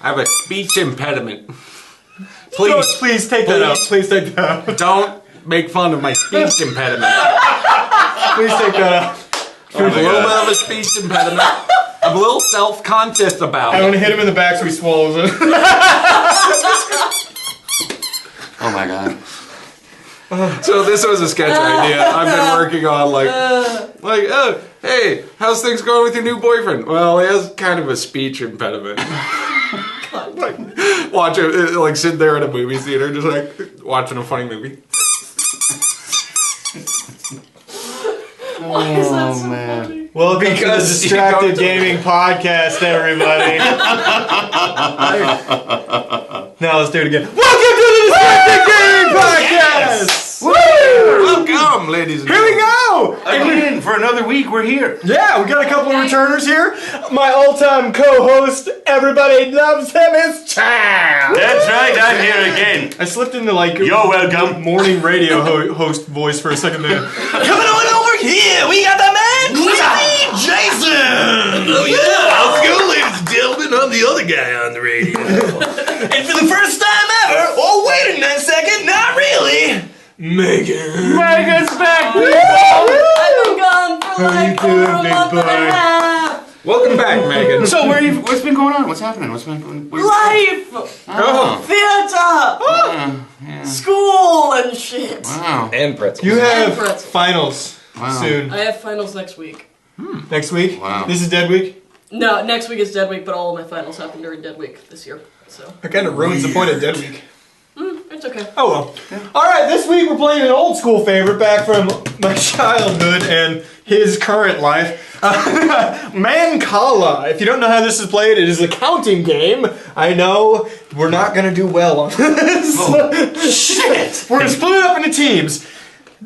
I have a speech impediment. Please take that out. Please take that out. Don't make fun of my speech impediment. Please take that out. I have a little bit of a speech impediment. I'm a little self-conscious about I it. want to hit him in the back so he swallows it. Oh my god. So this was a sketch idea I've been working on, oh, hey, how's things going with your new boyfriend? Well, he has kind of a speech impediment. Watch it, like sit there at a movie theater, just like watching a funny movie. Why is that so funny? Welcome to the Distracted Gaming Podcast, everybody. Now let's do it again. Welcome to the Distracted Gaming Podcast! Yes. Woo! Welcome, ladies and Here we gentlemen. go! Again, for another week, we're here. Yeah, we got a couple of returners here. My all-time co-host, everybody loves him, is Chad. That's right, I'm here again. I slipped into like You're welcome. morning radio host voice for a second there. Coming on over here, we got the man, Jason. Oh yeah, how's it going, ladies and gentlemen? I'm the other guy on the radio. And for the first time ever, oh wait a second, not really, Meghan. Megan's back, people! I've been gone for like doing, over a big month and boy? a half. Welcome back, Megan. So what's been going on? What's happening? What's been going on? Life, Oh, theater, school, and shit. Wow. and pretzels. You have Pretzel. finals soon. I have finals next week. Next week? Wow. This is Dead Week? No, next week is Dead Week, but all of my finals happen during Dead Week this year. So That kind of ruins the point of Dead Week. it's okay. Oh well. Alright, this week we're playing an old school favorite back from my childhood and his current life. Mancala. If you don't know how this is played, it is a counting game. I know we're not going to do well on this. Oh, shit. We're going to split it up into teams.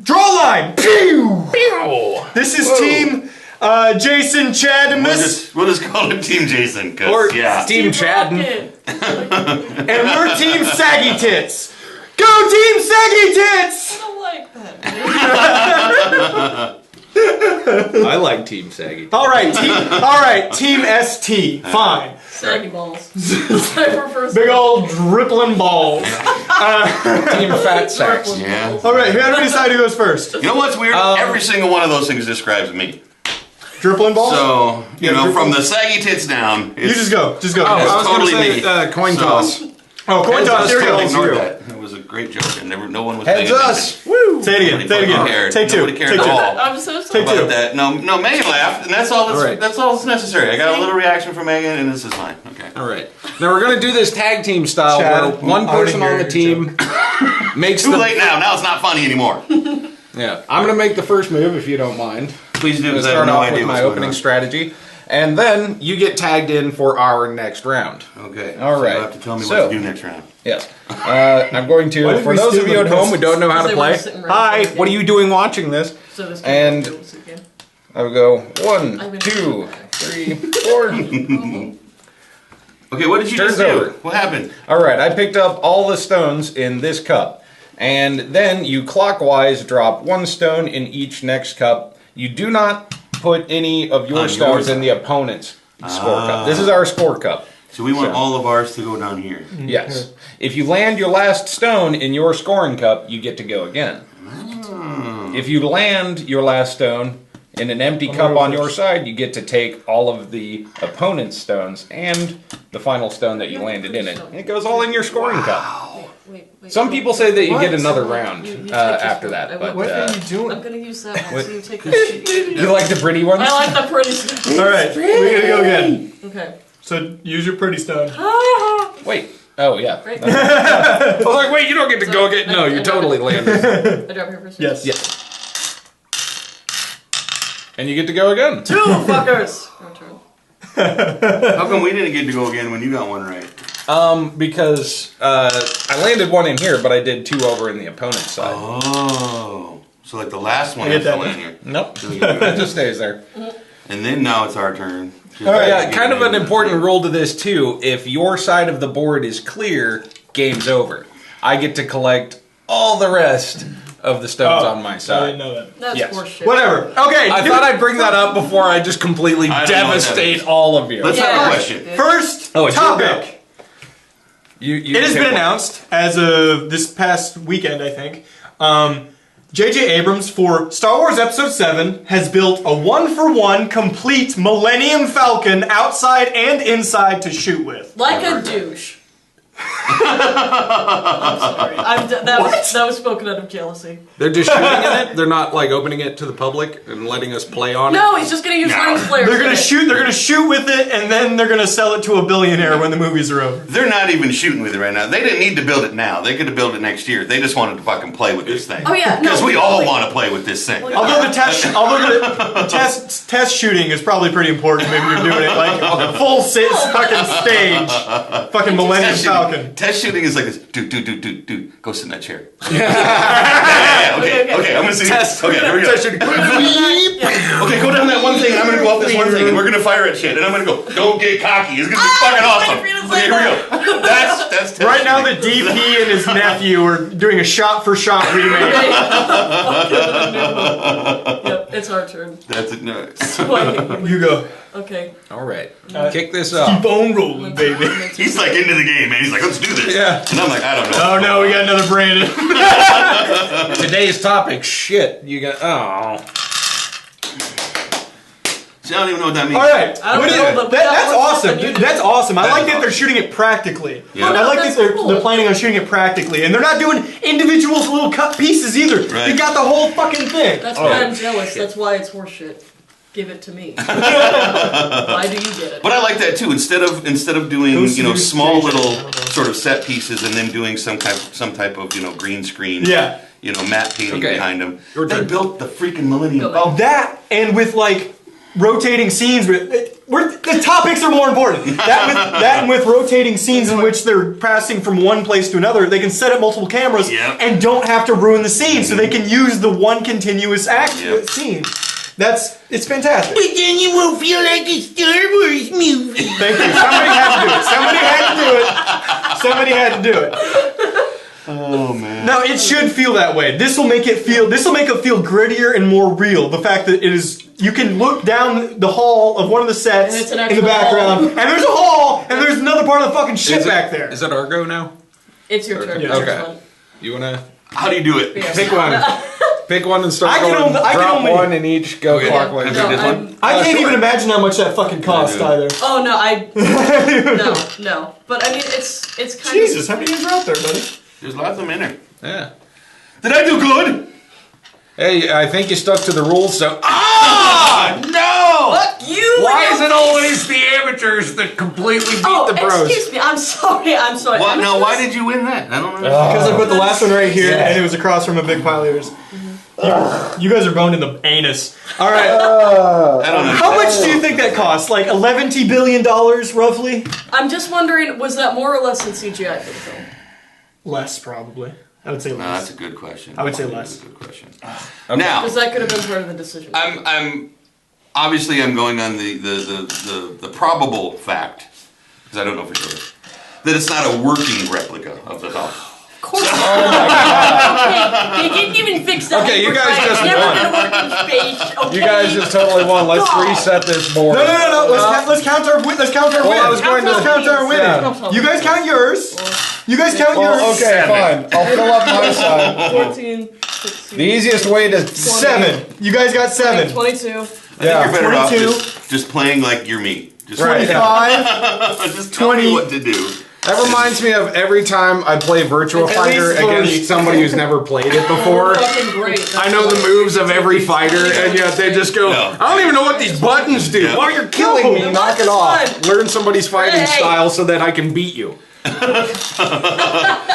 Draw line. Pew! Pew! This is team Jason, Chad, and We'll just call it Team Jason, Or cause yeah. Team Chadden. and we're Team Saggy Tits. Go Team Saggy Tits! I don't like that. I like Team Saggy. All right, Team ST. Fine. Saggy balls. I prefer Big old drippling balls. Team Fat Sacks. Yeah. All right, how do we decide who goes first? You know what's weird? Every single one of those things describes me. Drippling balls? So, you know, drippling- from the saggy tits down, You just go. Just go. Oh, I was totally gonna me. say coin So- toss. Oh, coin toss. Here we go. Ignore that. It was a great joke, and no one was Heads paying us. attention. Woo. Say it again. Say it Nobody again. cared. Take two. Nobody cared Take at two. all. I'm so sorry. Take two. About that. No, Megan laughed, and that's all. Right. That's all that's necessary. I got a little reaction from Megan, and this is fine. Okay. All right. Now we're gonna do this tag team style Chad, where one I wanna person hear on the your team makes Too the. late now. Now it's not funny anymore. Yeah, I'm gonna make the first move if you don't mind. Please do. I'm gonna Because I have start no off idea with what's my going opening on. strategy, and then you get tagged in for our next round. Okay. All So right. you have to tell me So- what to do next round. Yes. I'm going Why to, did for we those steal of you the at home who pencils? don't know how to Because they were play, sitting right hi, in front of what are you. you doing watching this? So this And- game. I would go 1, I'm gonna 2, do 3, 4. Okay. What did you Turns just do? over. What happened? All right, I picked up all the stones in this cup, and then you clockwise drop one stone in each next cup. You do not put any of your On stones yours. in the opponent's score cup. This is our score cup. So we want So- all of ours to go down here. Yes. If you land your last stone in your scoring cup, you get to go again. If you land your last stone in an empty cup on your side, you get to take all of the opponent's stones and the final stone that you landed in it. And it goes all in your scoring cup. Wait. Some people say that you get What? another round You take after this one. that, I but will. What are you I'm doing? gonna use that one, so you take this. you like the pretty ones? I like the pretty stuff. All right, we're going to go again. Okay. So use your pretty stone. Wait. Oh, yeah. Right. I was like, wait, you don't get to go again. No, you totally landed. I drop here first. Yes. Yes. And you get to go again. Two fuckers. Your turn. How come we didn't get to go again when you got one right? Because I landed one in here, but I did 2 over in the opponent's side. Oh. So like the last one I get is that still one. in here. Nope. So we can do It it. just stays there. And then now it's our turn. Just All right. Yeah, kind of an important rule to this too. If your side of the board is clear, game's over. I get to collect all the rest of the stones on my I side. didn't know that. That's Yes. horseshit. Whatever. Okay. I thought I'd bring that up before I just completely I don't know what that devastate is. all of you. Let's have a Yeah. question. First Oh, it's your topic. It has been announced as of this past weekend, I think. J.J. Abrams for Star Wars Episode 7 has built a 1-for-1 complete Millennium Falcon outside and inside to shoot with. Like a douche. I'm sorry. That was spoken out of jealousy. They're just shooting in it? They're not like opening it to the public and letting us play on it? No, he's just gonna use lens flares. They're gonna shoot with it, and then they're gonna sell it to a billionaire when the movies are over. They're not even shooting with it right now. They didn't need to build it now. They could have built it next year. They just wanted to fucking play with this thing. Oh yeah, Because we all want to play with this thing. Although the test shooting is probably pretty important. Maybe you're doing it like a full fucking stage, fucking Millennium Falcon. Test shooting is like this. Dude. Go sit in that chair. Okay. I'm gonna see. Test. Okay, here we go. Okay, go down that one thing, and I'm gonna go up this one thing, and we're gonna fire at shit, and I'm gonna go. Don't get cocky. It's gonna be fucking awesome. Okay, here we go. That's test Right now, the shooting. DP and his nephew are doing a shot-for-shot remake. Yep, it's our turn. That's it. No. You go. Okay. All right. Kick this up. Keep on rolling, baby. He's like into the game, man. He's like, let's do this. Yeah. And I'm like, I don't know. Oh no, we got another Brandon. Today's topic, shit. You got, See, I don't even know what that means. All right, I don't know, but that's awesome. Dude, That's awesome. I like that awesome. they're shooting it practically. Yeah. I like That's that cool. they're planning on shooting it practically, and they're not doing individual little cut pieces either. Right. They got the whole fucking thing. That's why I'm jealous. That's why it's horseshit. Give it to me. Why do you get it? But I like that too. Instead of doing small little sort of set pieces and then doing some type of green screen. Yeah. Matte painting Okay. behind them. Your They turn. built the freaking Millennium Go Falcon. That and with like rotating scenes the topics are more important. That and with rotating scenes in which they're passing from one place to another, they can set up multiple cameras Yep. and don't have to ruin the scene, so they can use the one continuous Yep. scene. It's fantastic. But then you won't feel like a Star Wars movie. Thank you. Somebody had to do it. Somebody had to do it. Oh man. Now it should feel that way. This will make it feel grittier and more real. The fact that it is, you can look down the hall of one of the sets And it's an in the actual background, hall. and there's a hall, and there's another part of the fucking shit back there. Is it Argo now? It's your turn. Yeah. It's Okay. fun. You wanna How do you do it? Yes. pick one? Pick one and start I can going. I can drop only- one and each go Okay. clockwise. Have you No, did one? I can't sure. even imagine how much that fucking cost Yeah, either. Oh no, no. But I mean, it's kind Jesus, of. how many games are out there, buddy? There's lots of them in there. Yeah. Did I do good? Hey, I think you stuck to the rules, so. No! Fuck you! Why and is your it always the amateurs that completely beat Oh, the pros? excuse me. I'm sorry. I'm sorry. What? Now, why did you win that? I don't know. Because I put the last one right here, and it was across from a big pile of yours. You guys are boned in the anus. All right. I don't know. How much do you think that cost? Like $11 billion, roughly? I'm just wondering, was that more or less than CGI for the film? Less, probably. I would say No, less. that's a good question. I would say That's less. a good question. Okay. Now, Because that could have been part of the decision. I'm obviously I'm going on the probable fact, because I don't know for sure, that it's not a working replica of the doll. Of course. Okay, they didn't even fix that. Okay, you guys just Never won. gonna work in space. Okay. You guys just totally won. Let's God. reset this board. No. Let's count our win. Let's count our win. Well, I was going to- Let's count our win. Yeah. You guys count yours. You guys count yours. Well, okay, fine. I'll fill up my side. 14, 16, The easiest way to. 7. You guys got 7. 22. I think Yeah. you're better off 22. just playing like you're me. Just, Right. 25. just tell me 20. what to do. That reminds me of every time I play Virtua At Fighter least 30. against somebody who's never played it before. Fucking great. I know the moves of every fighter, and yet they just go, No. I don't even know what these buttons do. Yeah. Why you're killing me? No. Knock it off. Learn somebody's fighting Hey. style so that I can beat you.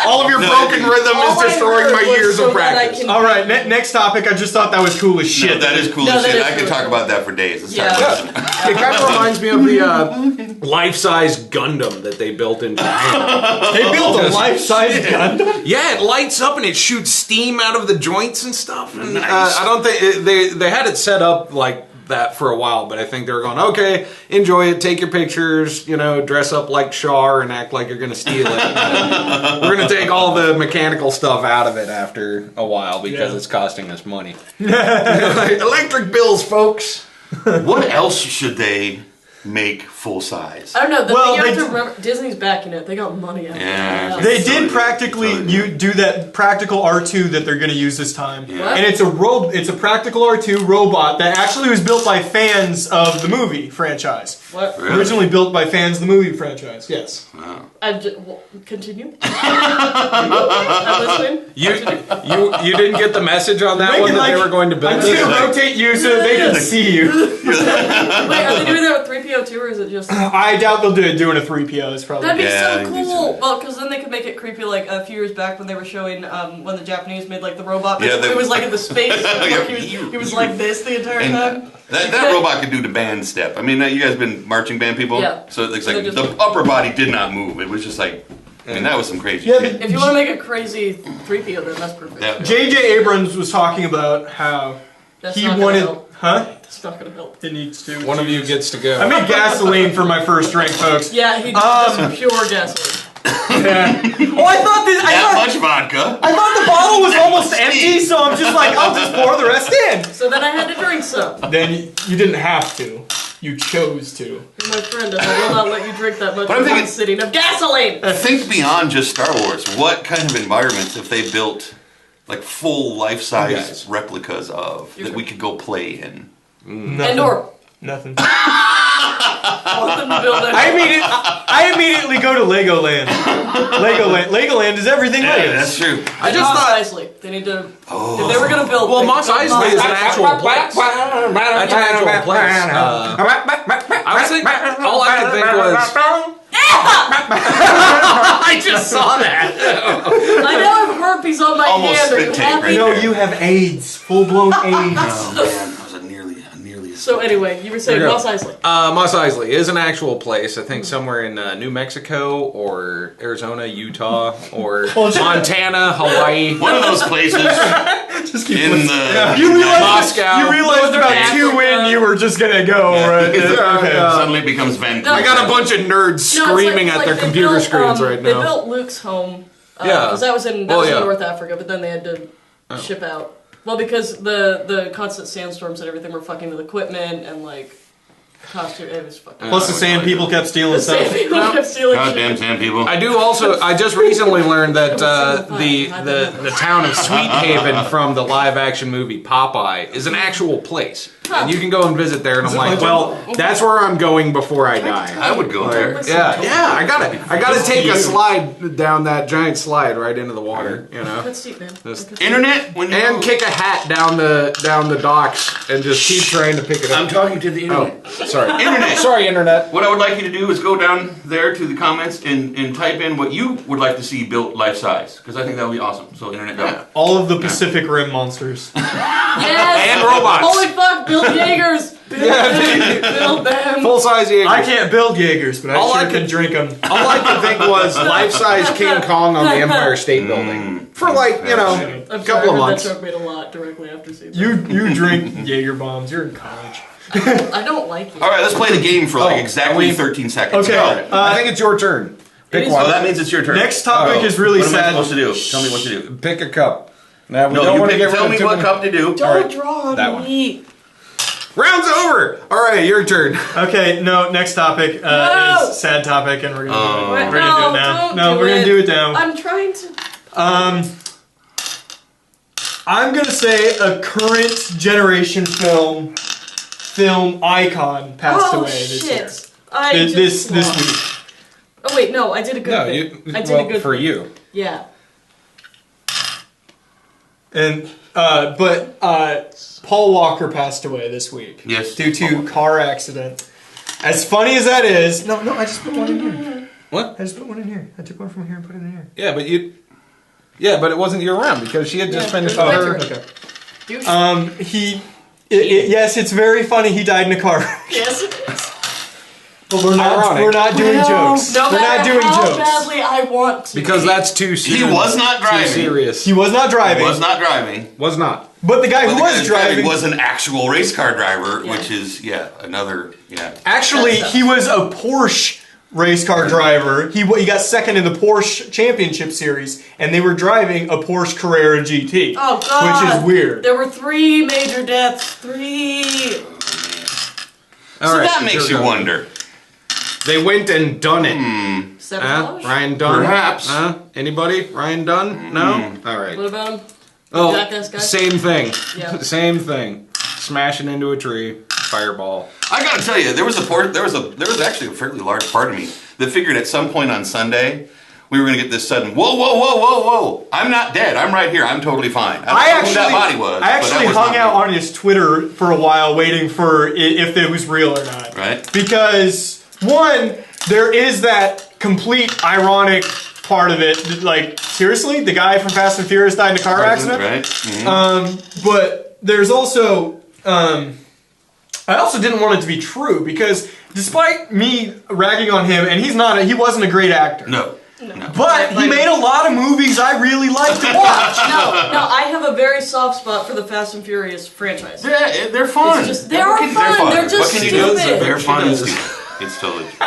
All of your No, broken rhythm All I is destroying my heard was years so of that I practice. can- All right, next topic. I just thought that was cool as shit. No, that is cool No, as that shit. is I could really talk cool. about that for days. Let's Yeah. talk about it. It kind of reminds me of the life-size Gundam that they built in Japan. They built a life-size Gundam. Yeah, it lights up and it shoots steam out of the joints and stuff. And, Nice. I don't think they had it set up like that for a while, but I think they were going, okay, enjoy it, take your pictures, dress up like Char and act like you're going to steal it. We're going to take all the mechanical stuff out of it after a while because Yeah. it's costing us money. Electric bills, folks. What else should they make full size. I don't know. The Well, thing you have they- to remember, Disney's backing it. They got money out of Yeah. it. They So did you- practically so you do that practical R2 that they're going to use this time, Yeah. and it's a practical R2 robot that actually was built by fans of the movie franchise. What? Really? Originally built by fans of the movie franchise. Yes. Wow. Continue. I'm listening. You didn't get the message on that one that they were going to build. I'm just going to rotate you so that they can see you. Wait, are they doing that with 3PO too, or is it just? I doubt they'll do it doing a 3PO. It's probably. That'd be Yeah, I so think they cool. should. Well, because then they could make it creepy, like a few years back when they were showing when the Japanese made like the robot. Yeah, it was like in the space. Yeah. He was like this the entire And time. that robot could do the band step. I mean, you guys been marching band people? Yeah. So it's They like just- the upper body did not move. It was just like, I mean, that was some crazy Yeah, shit. If you want to make a crazy 3PO, then that's perfect. Yeah. J.J. Abrams was talking about how That's he not gonna wanted. help. Huh? That's not gonna help. It needs to. One of you gets to go. I made gasoline for my first drink, folks. Yeah, he just pure gasoline. Yeah. Oh, I thought this. That much vodka. I thought the bottle was almost empty, so I'm just like, I'll just pour the rest in. So then I had to drink some. Then you didn't have to. You chose to. You're my friend, and I will not let you drink that much But I'm of one thinking- sitting of gasoline. Think beyond just Star Wars. What kind of environments if they built like full life-size Yes. replicas of that we could go play in? Nothing. Indoor. Nothing. I want them to build it. I immediately go to Legoland. Legoland is everything Yeah, Legos. that's true. I just Mos thought. Eisley. They need to. If they were gonna build. Well, they Mos could build Eisley is an Mos- actual place. That's an actual place. I was thinking. All I could think was. I just saw that. I now have herpes on my Almost hand. Are you spit take happy? right No, there. you have AIDS. Full blown AIDS. Oh man, that was a nearly. So anyway, you were saying There you Mos go. Eisley. Mos Eisley is an actual place. I think somewhere in New Mexico or Arizona, Utah, or Montana, Hawaii. One of those places Just keep in the You realized, Moscow. you realized about Africa. 2 in you were just gonna go, right? Okay. suddenly becomes Vancouver. I got a bunch of nerds No, it's screaming like at their they computer built, screens right They now. built Luke's home. Yeah. Because that was in Well, in yeah. North Africa, but then they had to ship out. Well, because the constant sandstorms and everything were fucking with equipment and like costume. It was fucking. Plus the sand people kept stealing The stuff. sand people kept stealing Goddamn shit. sand people. I do also. I just recently learned that It was the town of Sweet Haven from the live action movie Popeye is an actual place, and you can go and visit there. And I'm like, well, that's where I'm going before I die. I would go there. Yeah. I gotta take a slide down that giant slide right into the water. You know. That's steep, man. Internet when And you- kick a hat down the docks and just keep trying to pick it I'm up. talking to the internet. Sorry. Internet. Sorry, internet. What I would like you to do is go down there to the comments and type in what you would like to see built life size, because I think that would be awesome. So internet. Go. All of the Pacific Rim monsters. Yes! And robots. Holy fuck, build Jaegers! Build them! Full size Jaeger. I can't build Jaegers, but I All I sure can- can drink them. All I could think was life-size King Kong on the Empire State Building for like I'm a sorry, couple of I heard months. that joke made a lot directly after seeing that. You drink Jaeger bombs. You're in college. I don't like you. All right, let's play the game for like Oh, exactly we- 13 seconds. Okay. Go. I think it's your turn. Pick is- one. Oh, that means it's your turn. Next topic Oh. is really What am I sad. supposed to do? Tell me what to do. Pick a cup. Now we No, don't you want to get tell rid me of too what many. cup to do. Don't draw on that one. me. Round's over. All right, your turn. Okay, no, next topic No! is sad topic, and we're gonna do it. Wait, We're gonna do it now. don't No, do we're gonna it. do it now. I'm trying to. I'm gonna say a current generation film icon passed Oh away this year. shit! I This just this lost. week. Oh wait, no, I did a good No, thing. you. I did well, a good for thing. you. Yeah. And but Paul Walker passed away this week. Yes. Due to car accident. As funny as that is, no, I just put one in here. What? I just put one in here. I took one from here and put it in here. Yeah, but you. Yeah, but it wasn't your round because she had just Yeah, finished it was her. my turn. Okay. You Yes, it's very funny. He died in a car. yes, it is. But we're not. Ironic. We're not doing jokes. No we're not matter doing how jokes. badly I want to. Because that's too soon. He was not driving. Too serious. He was not driving. Was not driving. Was not. But the guy But who the was guy driving was an actual race car driver, Yeah. which is another. Actually, he was a Porsche race car driver. He got second in the Porsche Championship Series, and they were driving a Porsche Carrera GT. Oh god. Which is weird. There were 3 major deaths. 3. All So right, that makes your you go. wonder. They went and done it. $7? Ryan Dunn? Perhaps. Anybody? Ryan Dunn? No? All right. What about him? Oh, Jackass guy? same thing. Yeah. Same thing. Smashing into a tree. Fireball. I gotta tell you, there was actually a fairly large part of me that figured at some point on Sunday we were gonna get this sudden whoa. I'm not dead. I'm right here. I'm totally fine. I don't know who that body was. I actually hung out on his Twitter for a while waiting for if it was real or not. Right. Because one, there is that complete ironic part of it. Like, seriously, the guy from Fast and Furious died in a car accident. Right. But there's also, I also didn't want it to be true because despite me ragging on him, and he wasn't a great actor. No. But he made a lot of movies I really like to watch. No, I have a very soft spot for the Fast and Furious franchise. Yeah, they're fun. They are fun. They're just what can you do? stupid. They're fun and stupid. It's totally true.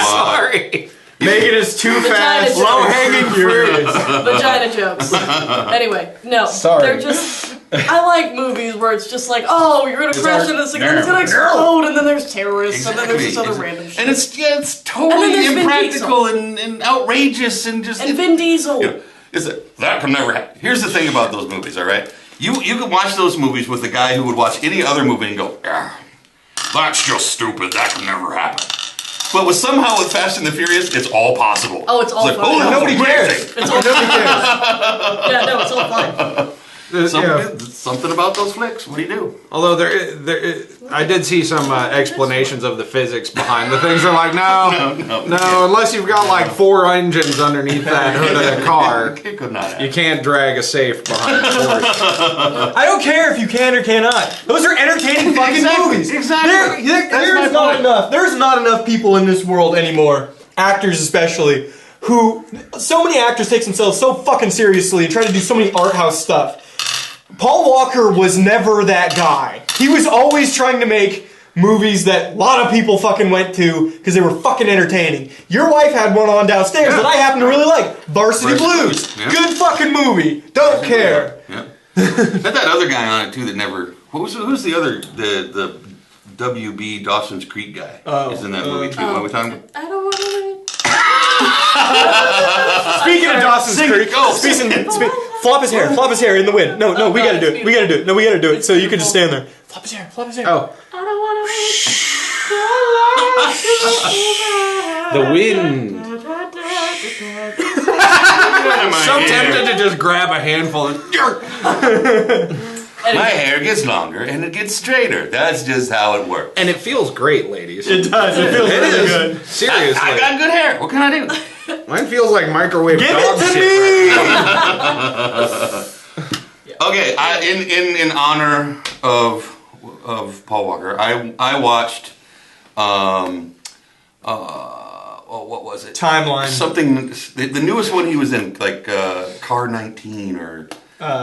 Sorry. Megan is too fast. Vagina Low-hanging furious. Vagina jokes. Anyway, no. Sorry. They're just... I like movies where it's just like, oh, you're gonna crash into this thing, and then it's gonna explode, and then there's terrorists, and then there's this other random shit. And it's And totally then there's Vin impractical and outrageous and just... And Vin Diesel. That could never happen. Here's the thing about those movies, all right? You could watch those movies with a guy who would watch any other movie and go, that's just stupid. That could never happen. But somehow with Fast and the Furious, it's all possible. Oh, it's all like, fine. oh, Nobody cares. It's all fine. Yeah, no, it's all fine. Something about those flicks. What do you do? Although I did see some explanations of the physics behind the things. They're like, no, unless you've got like 4 engines underneath that hood of the car, It could not happen. you can't drag a safe behind the horse. I don't care if you can or cannot. Those are entertaining fucking movies. Exactly. There's not enough. There's not enough people in this world anymore, actors especially, who so many actors take themselves so fucking seriously and try to do so many art house stuff. Paul Walker was never that guy. He was always trying to make movies that a lot of people fucking went to because they were fucking entertaining. Your wife had one on downstairs that I happen to really like. Varsity Blues. Yeah. Good fucking movie. Don't care. Yeah. Had that other guy on it too that never... Who's the other... The WB Dawson's Creek guy is in that movie too. What are we talking about? I don't want to... Speaking of Dawson's Creek, flop his hair in the wind. No, we gotta do it. We gotta do it. So you can just stand there. Flop his hair. Oh, I don't want to... the wind. So tempted to just grab a handful and... My hair gets longer and it gets straighter. That's just how it works. And it feels great, ladies. It does. It feels really is. good. Seriously. I got good hair. What can I do? Mine feels like microwave Give dog it to shit. me. Okay, in honor of Paul Walker, I watched what was it? Timeline. Something. The newest one he was in, like Car 19 or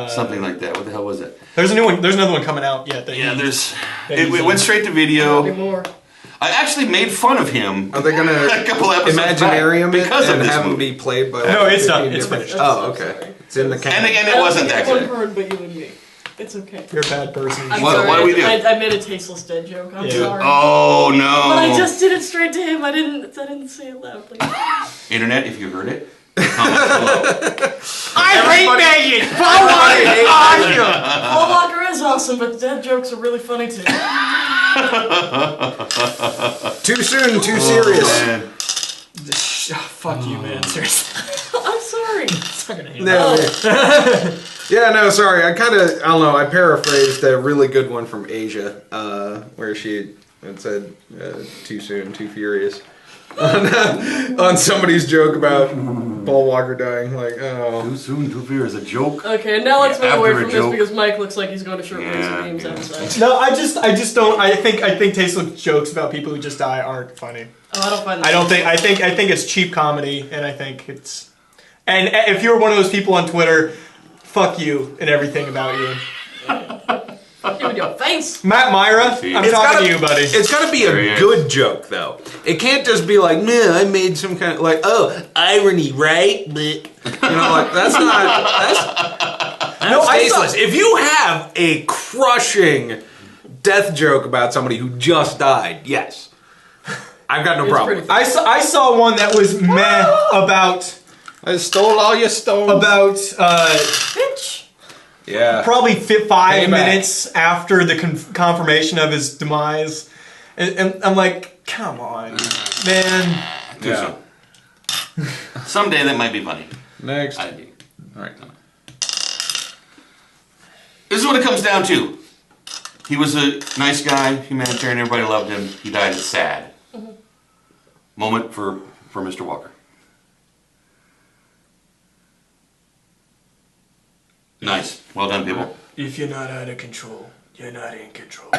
something like that. What the hell was it? There's a new one. There's another one coming out yet. It went straight to video. More. I actually made fun of him. Are they gonna a couple episodes Imaginarium back it because of and this have him movie. be played by? No, like it's done. 15 It's different- finished. Oh, okay. Sorry. It's in the can. And it wasn't that One good. heard, but you and me. It's okay. You're a bad person. I'm What- sorry. what do we do? I made a tasteless dead joke. I'm Yeah. sorry. Oh no! But I just did it straight to him. I didn't say it loudly. Internet, if you heard it, comment below. I hate Megan. Paul Walker is awesome, but dead jokes are really funny too. Too soon, too serious. Man. Fuck you, man. Seriously. I'm sorry. It's not gonna hate No. Yeah, no, sorry. I don't know. I paraphrased a really good one from Asia, where it said, too soon, too furious. On somebody's joke about Paul Walker dying. Like, oh. Too soon, too fear is a joke. Okay, now let's move After away a from this joke. because Mike looks like he's going to short Yeah, games yeah. outside. No, I just don't. I think tasteless jokes about people who just die aren't funny. Oh, I don't find that. I don't think. I think it's cheap comedy, and I think it's. And if you're one of those people on Twitter, fuck you and everything about you. Fuck you in your face. Matt Myra, I'm talking to you, buddy. It's got to be a good joke, though. It can't just be like, no, I made some kind of, like, oh, irony, right? But, you know, like, that's not, that's tasteless. If you have a crushing death joke about somebody who just died, yes. I've got no It's problem. pretty with it. I saw one that was meh about I stole all your stones. Bitch. Yeah. probably 5 Payback. minutes after the confirmation of his demise, and I'm like, come on, man. Yeah. Someday that might be funny. Next. I do. All right. This is what it comes down to. He was a nice guy, humanitarian, everybody loved him. He died. It's sad. Moment for Mr. Walker. Nice. Well done, people. If you're not out of control, you're not in control.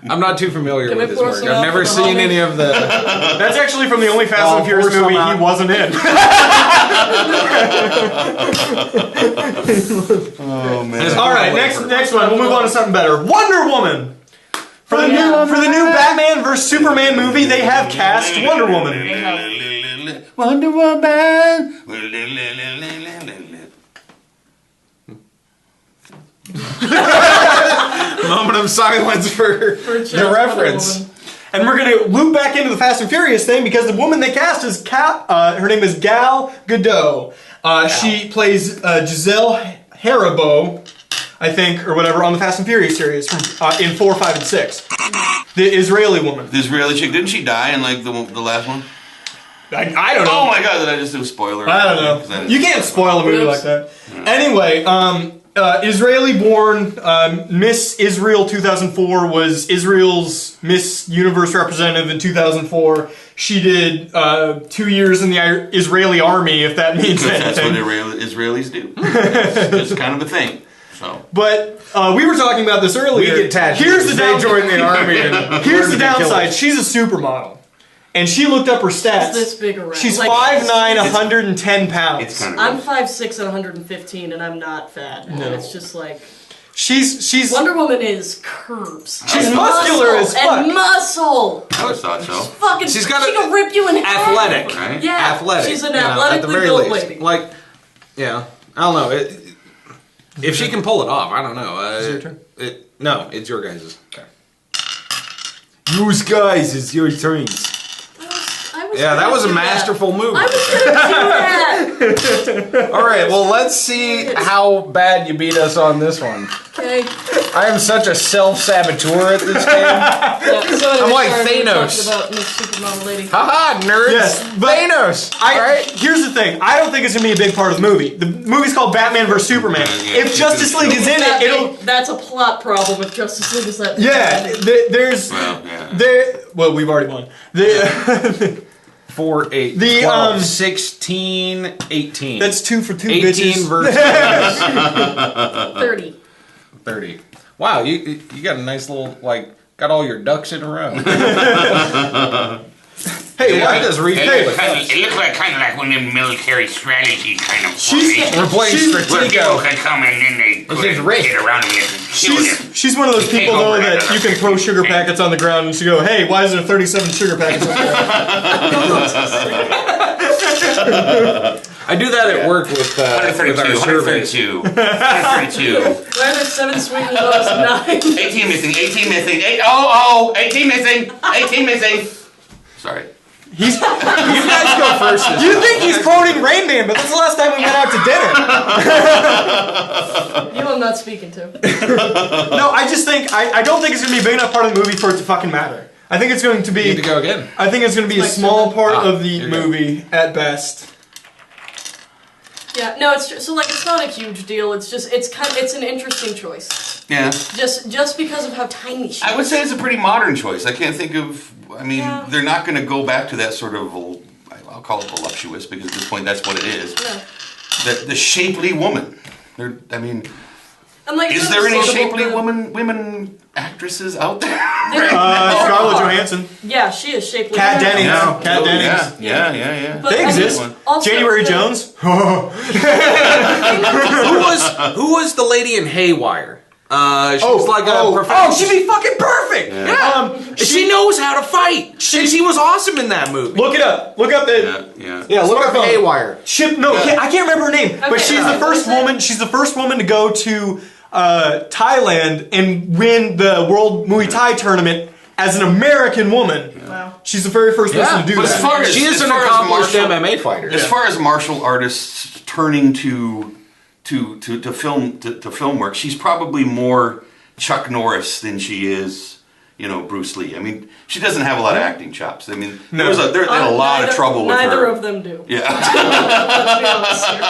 I'm not too familiar Can with we his pour work. some I've out never for the seen homies? any of the. That's actually from the only Fast Oh, and Furious pour some movie out. he wasn't in. Oh, man. All right, next one. We'll move on to something better. Wonder Woman. For the new Batman vs Superman movie, they have cast Wonder Woman. Wonder Woman. Moment of silence for the reference. And we're gonna loop back into the Fast and Furious thing because the woman they cast is her name is Gal Gadot. She plays Giselle Haribo, I think, or whatever, on the Fast and Furious series from in 4, 5, and 6. The Israeli woman. The Israeli chick, didn't she die in like the last one? I don't know. Oh my god, did I just do a spoiler? I don't know. You can't spoil a movie like that. Anyway, Israeli-born Miss Israel 2004 was Israel's Miss Universe representative in 2004. She did 2 years in the Israeli army, if that means That's what anything. Israelis do. It's kind of a thing. So. But we were talking about this earlier. We get tattoos. Here's the They join the army. And Here's learn the to be downside. killers. She's a supermodel. And she looked up her stats. It's this big around. She's Like, 5'9", 110 pounds. It's kind of I'm 5'6" and 115, and I'm not fat. And it's just like She's Wonder Woman is curves. She's And muscular as muscle fuck. and muscle. I always thought so. Fucking, She's got she a- can rip you in half. Athletic. Right? Yeah, Athletic. She's an you know, at the athletically very built least. lady. Like, yeah. I don't know. If she can pull it off, I don't know. Is it your turn? No, it's your guys'. Okay. Use guys, it's your turn. I was Yeah, that gonna was a do masterful move. I was gonna do that. All right, well, let's see how bad you beat us on this one. Okay. I am such a self-saboteur at this game. Yeah, so anyway, I'm like sorry, we were Thanos. talking about Miss Supermodel lady. Haha, nerds. Yes, but Thanos. Here's the thing. I don't think it's gonna be a big part of the movie. The movie's called Batman vs Superman. Yeah, If Justice League is in That it, it'll. big- that's a plot problem if Justice League is that big. Yeah, there's. Well, yeah. Well, we've already won. The 4, 8, The, 12, 16, 18. that's 2 for 2 18 bitches. versus 30. 30. Wow, you got a nice little, like, got all your ducks in a row. Hey, Yeah. why does It replay looks kind of like one of them military strategy kind of We're playing where people Stratego. can come and then they is Rick. get around me and kill you. She's one of those Take people though over that another you can throw sugar thing. packets on the ground and she go, "Hey, why is there 37 sugar packets on there?" I do that at work with our 132, surveys. 132, 132. Why are there 7 sweet results and 9? 18 missing, 18 missing, 18 missing, 18 missing. Sorry. You guys go first this You time. think he's quoting Rain Man, but that's the last time we went out to dinner. You I'm not speaking to. No, I just think I don't think it's gonna be a big enough part of the movie for it to fucking matter. I think it's going to You need be. to go again. I think it's going to be a Like small seven. part of here the you go. movie at best. Yeah, no, it's just, so like it's not a huge deal. It's just it's an interesting choice. Yeah. Just because of how tiny she I would is. say it's a pretty modern choice. I can't think of. I mean, Yeah. they're not going to go back to that sort of. I'll call it voluptuous because at this point that's what it is. No. The shapely woman. I mean, And like, is it's there any understandable shapely to- women actresses out there? Scarlett Johansson, Yeah, she is shapely. Kat Yeah. Dennings, Yeah. Kat Dennings. Yeah. But, They I mean, exist. also January the- Jones. Who was the lady in Haywire? She was like a professional. Oh, she'd be fucking perfect. Yeah. She knows how to fight. She was awesome in that movie. Look it up. Look up the. Yeah. Yeah, look up phone. Haywire. I can't remember her name, but Okay, she's the first what is it? woman. She's the first woman to go to Thailand and win the World Muay Thai tournament as an American woman. Wow. She's the very first person to do but that. as far as She is as an far as accomplished martial- MMA fighter. As far as martial artists turning to film work, she's probably more Chuck Norris than she is, Bruce Lee. I mean, she doesn't have a lot of acting chops. I mean, they had a lot of trouble with her. Neither of them do. Yeah. Let's be honest here.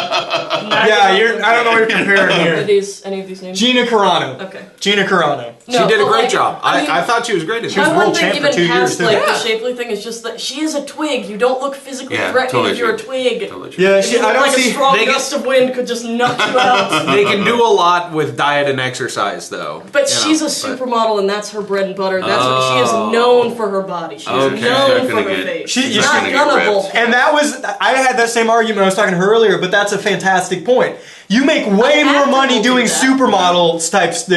Yeah, I don't know what you're comparing Are here. these any of these names? Gina Carano. Okay. Gina Carano. She did a great like, job. I mean, I thought she was great at She was it. I world wouldn't champ think for even 2 years, past too. like Yeah. the shapely thing. It's just that she is a twig. You don't look physically Yeah, threatening totally if you're a true. twig. Totally true. Yeah, I I don't like a see. strong they get- gust of wind could just knock you out. They can do a lot with diet and exercise, though. But you know, she's a but- supermodel, and that's her bread and butter. That's what she is known for her body. She is Okay. known Not for gonna her get- face. She's She's not not gonna get gonna bull. ripped. And that was, I had that same argument I was talking to her earlier, but that's a fantastic point. You make way An more actor money will do doing that. supermodel types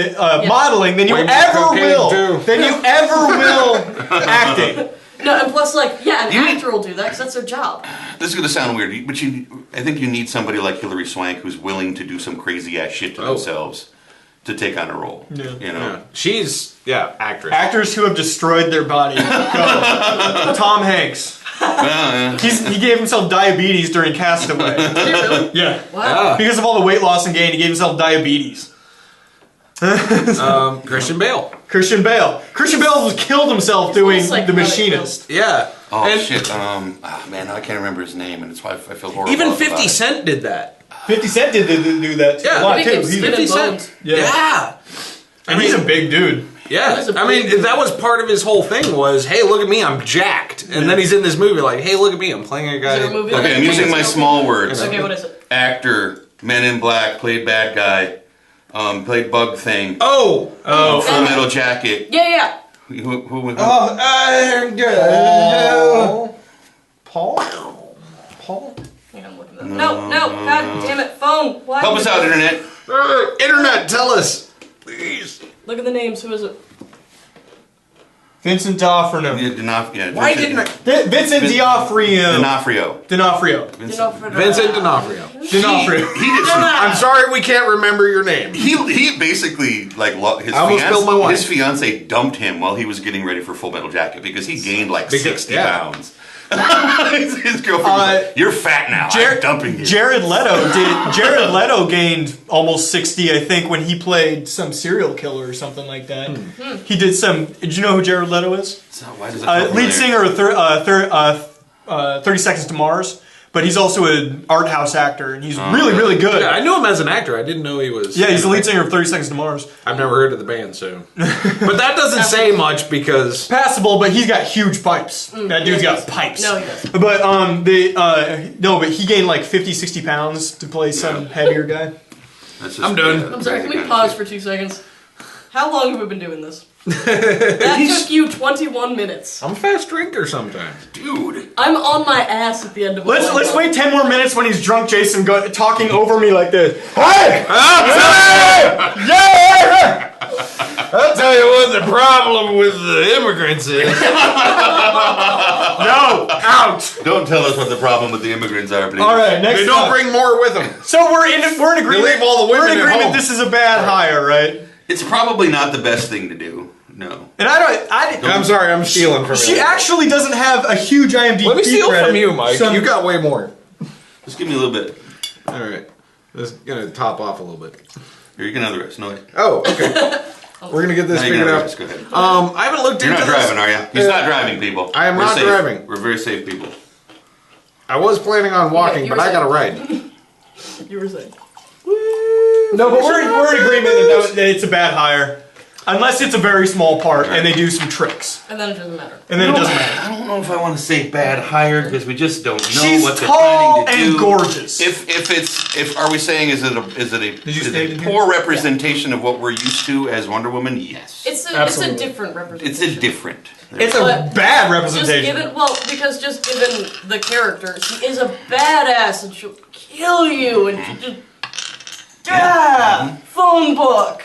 modeling than you Way more ever cocaine, will. too. Than you ever will acting. No, and plus, like, yeah, an You need- actor will do that because that's their job. This is going to sound weird, but I think you need somebody like Hilary Swank who's willing to do some crazy ass shit to themselves to take on a role. Yeah. Yeah. She's, actress. Actors who have destroyed their body. Go. Tom Hanks. He gave himself diabetes during Castaway. Did you really? Yeah. Wow. Because of all the weight loss and gain, he gave himself diabetes. Christian Bale. Christian Bale. Christian Bale killed himself doing Psychotic The Machinist. Yeah. Oh And shit! Man, I can't remember his name, and it's why I feel horrible. even about 50 it. Cent did that. 50 Cent did do that too. Yeah. a lot He too. gets He's, skin 50 and Cent. bones. Yeah. and he's a big dude. Yeah, That is a I mean, big- that was part of his whole thing was, hey, look at me, I'm jacked. And then he's in this movie like, hey, look at me, I'm playing a guy. Is there a movie Okay, that I'm you using think my is small words. Okay, what is it? Actor, Men in Black, played bad guy, played Bug Thing. Oh! Full Metal Jacket. Yeah. Who Paul? Hang on, I'm looking at that. No, god damn it, phone. Why? Help us out, Internet. Internet, tell us. Please. Look at the names. Who is it? Vincent D'Onofrio. Why didn't I? Vincent D'Onofrio. D'Onofrio. D'Onofrio. Vincent D'Onofrio. D'Onofrio. He did some. I'm sorry we can't remember your name. He basically his I almost spilled my wine. his fiance dumped him while he was getting ready for Full Metal Jacket because he gained like Because- 60 yeah. pounds. His girlfriend was like, "You're fat now. I'm dumping you." Jared Leto gained almost 60, I think, when he played some serial killer or something like that. He did some. Did you know who Jared Leto is? So why does that feel Lead familiar? singer of 30 Seconds to Mars, but he's also an art house actor, and he's really, really good. Yeah, I knew him as an actor. I didn't know he was. Yeah, he's the lead singer of 30 Seconds to Mars. I've never heard of the band, so. But that doesn't say much because. Passable, but he's got huge pipes. That dude's got pipes. No, he doesn't. But but he gained like 50, 60 pounds to play some heavier guy. That's just- I'm done. yeah, I'm sorry, can we kind of pause shit. for 2 seconds? How long have we been doing this? That took you 21 minutes. I'm a fast drinker sometimes. Dude. I'm on my ass at the end of Let's wait 10 more minutes when he's drunk, Jason, talking over me like this. Hey! Yeah! I'll tell you what the problem with the immigrants is. No! Out! Don't tell us what the problem with the immigrants are, please. All right, next They don't up. bring more with them. So we're in agreement. leave all the we're women in at agreement. home. This is a bad hire, right? It's probably not the best thing to do. No. And I'm sorry, I'm stealing from She you. actually doesn't have a huge IMDb Let me steal credit. from you, Mike. Some- You got way more. Just give me a little bit. All right. This is going to top off a little bit. Here, you can have the rest. No way. Oh, okay. We're going to get this Now you can figured have the out. rest. Go ahead. I haven't looked You're into not this. driving, are you? He's not driving, people. I am We're not safe. driving. We're very safe people. I was planning on walking, you but were I got a saying- ride. You were saying. No, but we're in agreement that it's a bad hire. Unless it's a very small part and they do some tricks. And then it doesn't matter. And then it doesn't matter. I don't know if I want to say bad hired because we just don't know She's what they're tall planning to and do. gorgeous. If are we saying is it a state poor representation of what we're used to as Wonder Woman? Yes. It's a Absolutely. different It's representation. a different. It's a But bad Just representation. given the character, she is a badass and she'll kill you and she just phone book.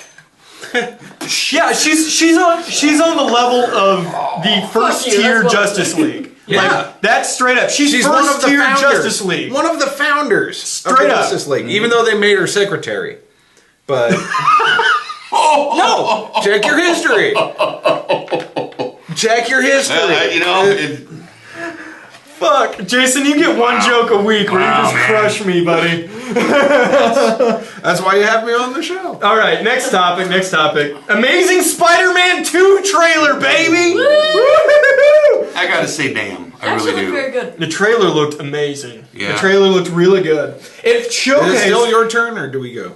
Yeah, she's on the level of the first you, that's tier what I'm Justice saying. League. Yeah. Like, that's straight up. She's She's one of first the tier founders. Justice League. One of the founders of Straight the up. Justice League, even though they made her secretary. But no, check your history. Check your history. You know, Fuck, Jason, you get one joke a week where you just crush me, buddy. That's why you have me on the show. All right, next topic. Amazing Spider-Man 2 trailer, baby. Woo-hoo-hoo-hoo. I gotta say, damn, I Actually really looked do. very good. The trailer looked amazing. Yeah. The trailer looked really good. It Is it showcased. still your turn, or do we go?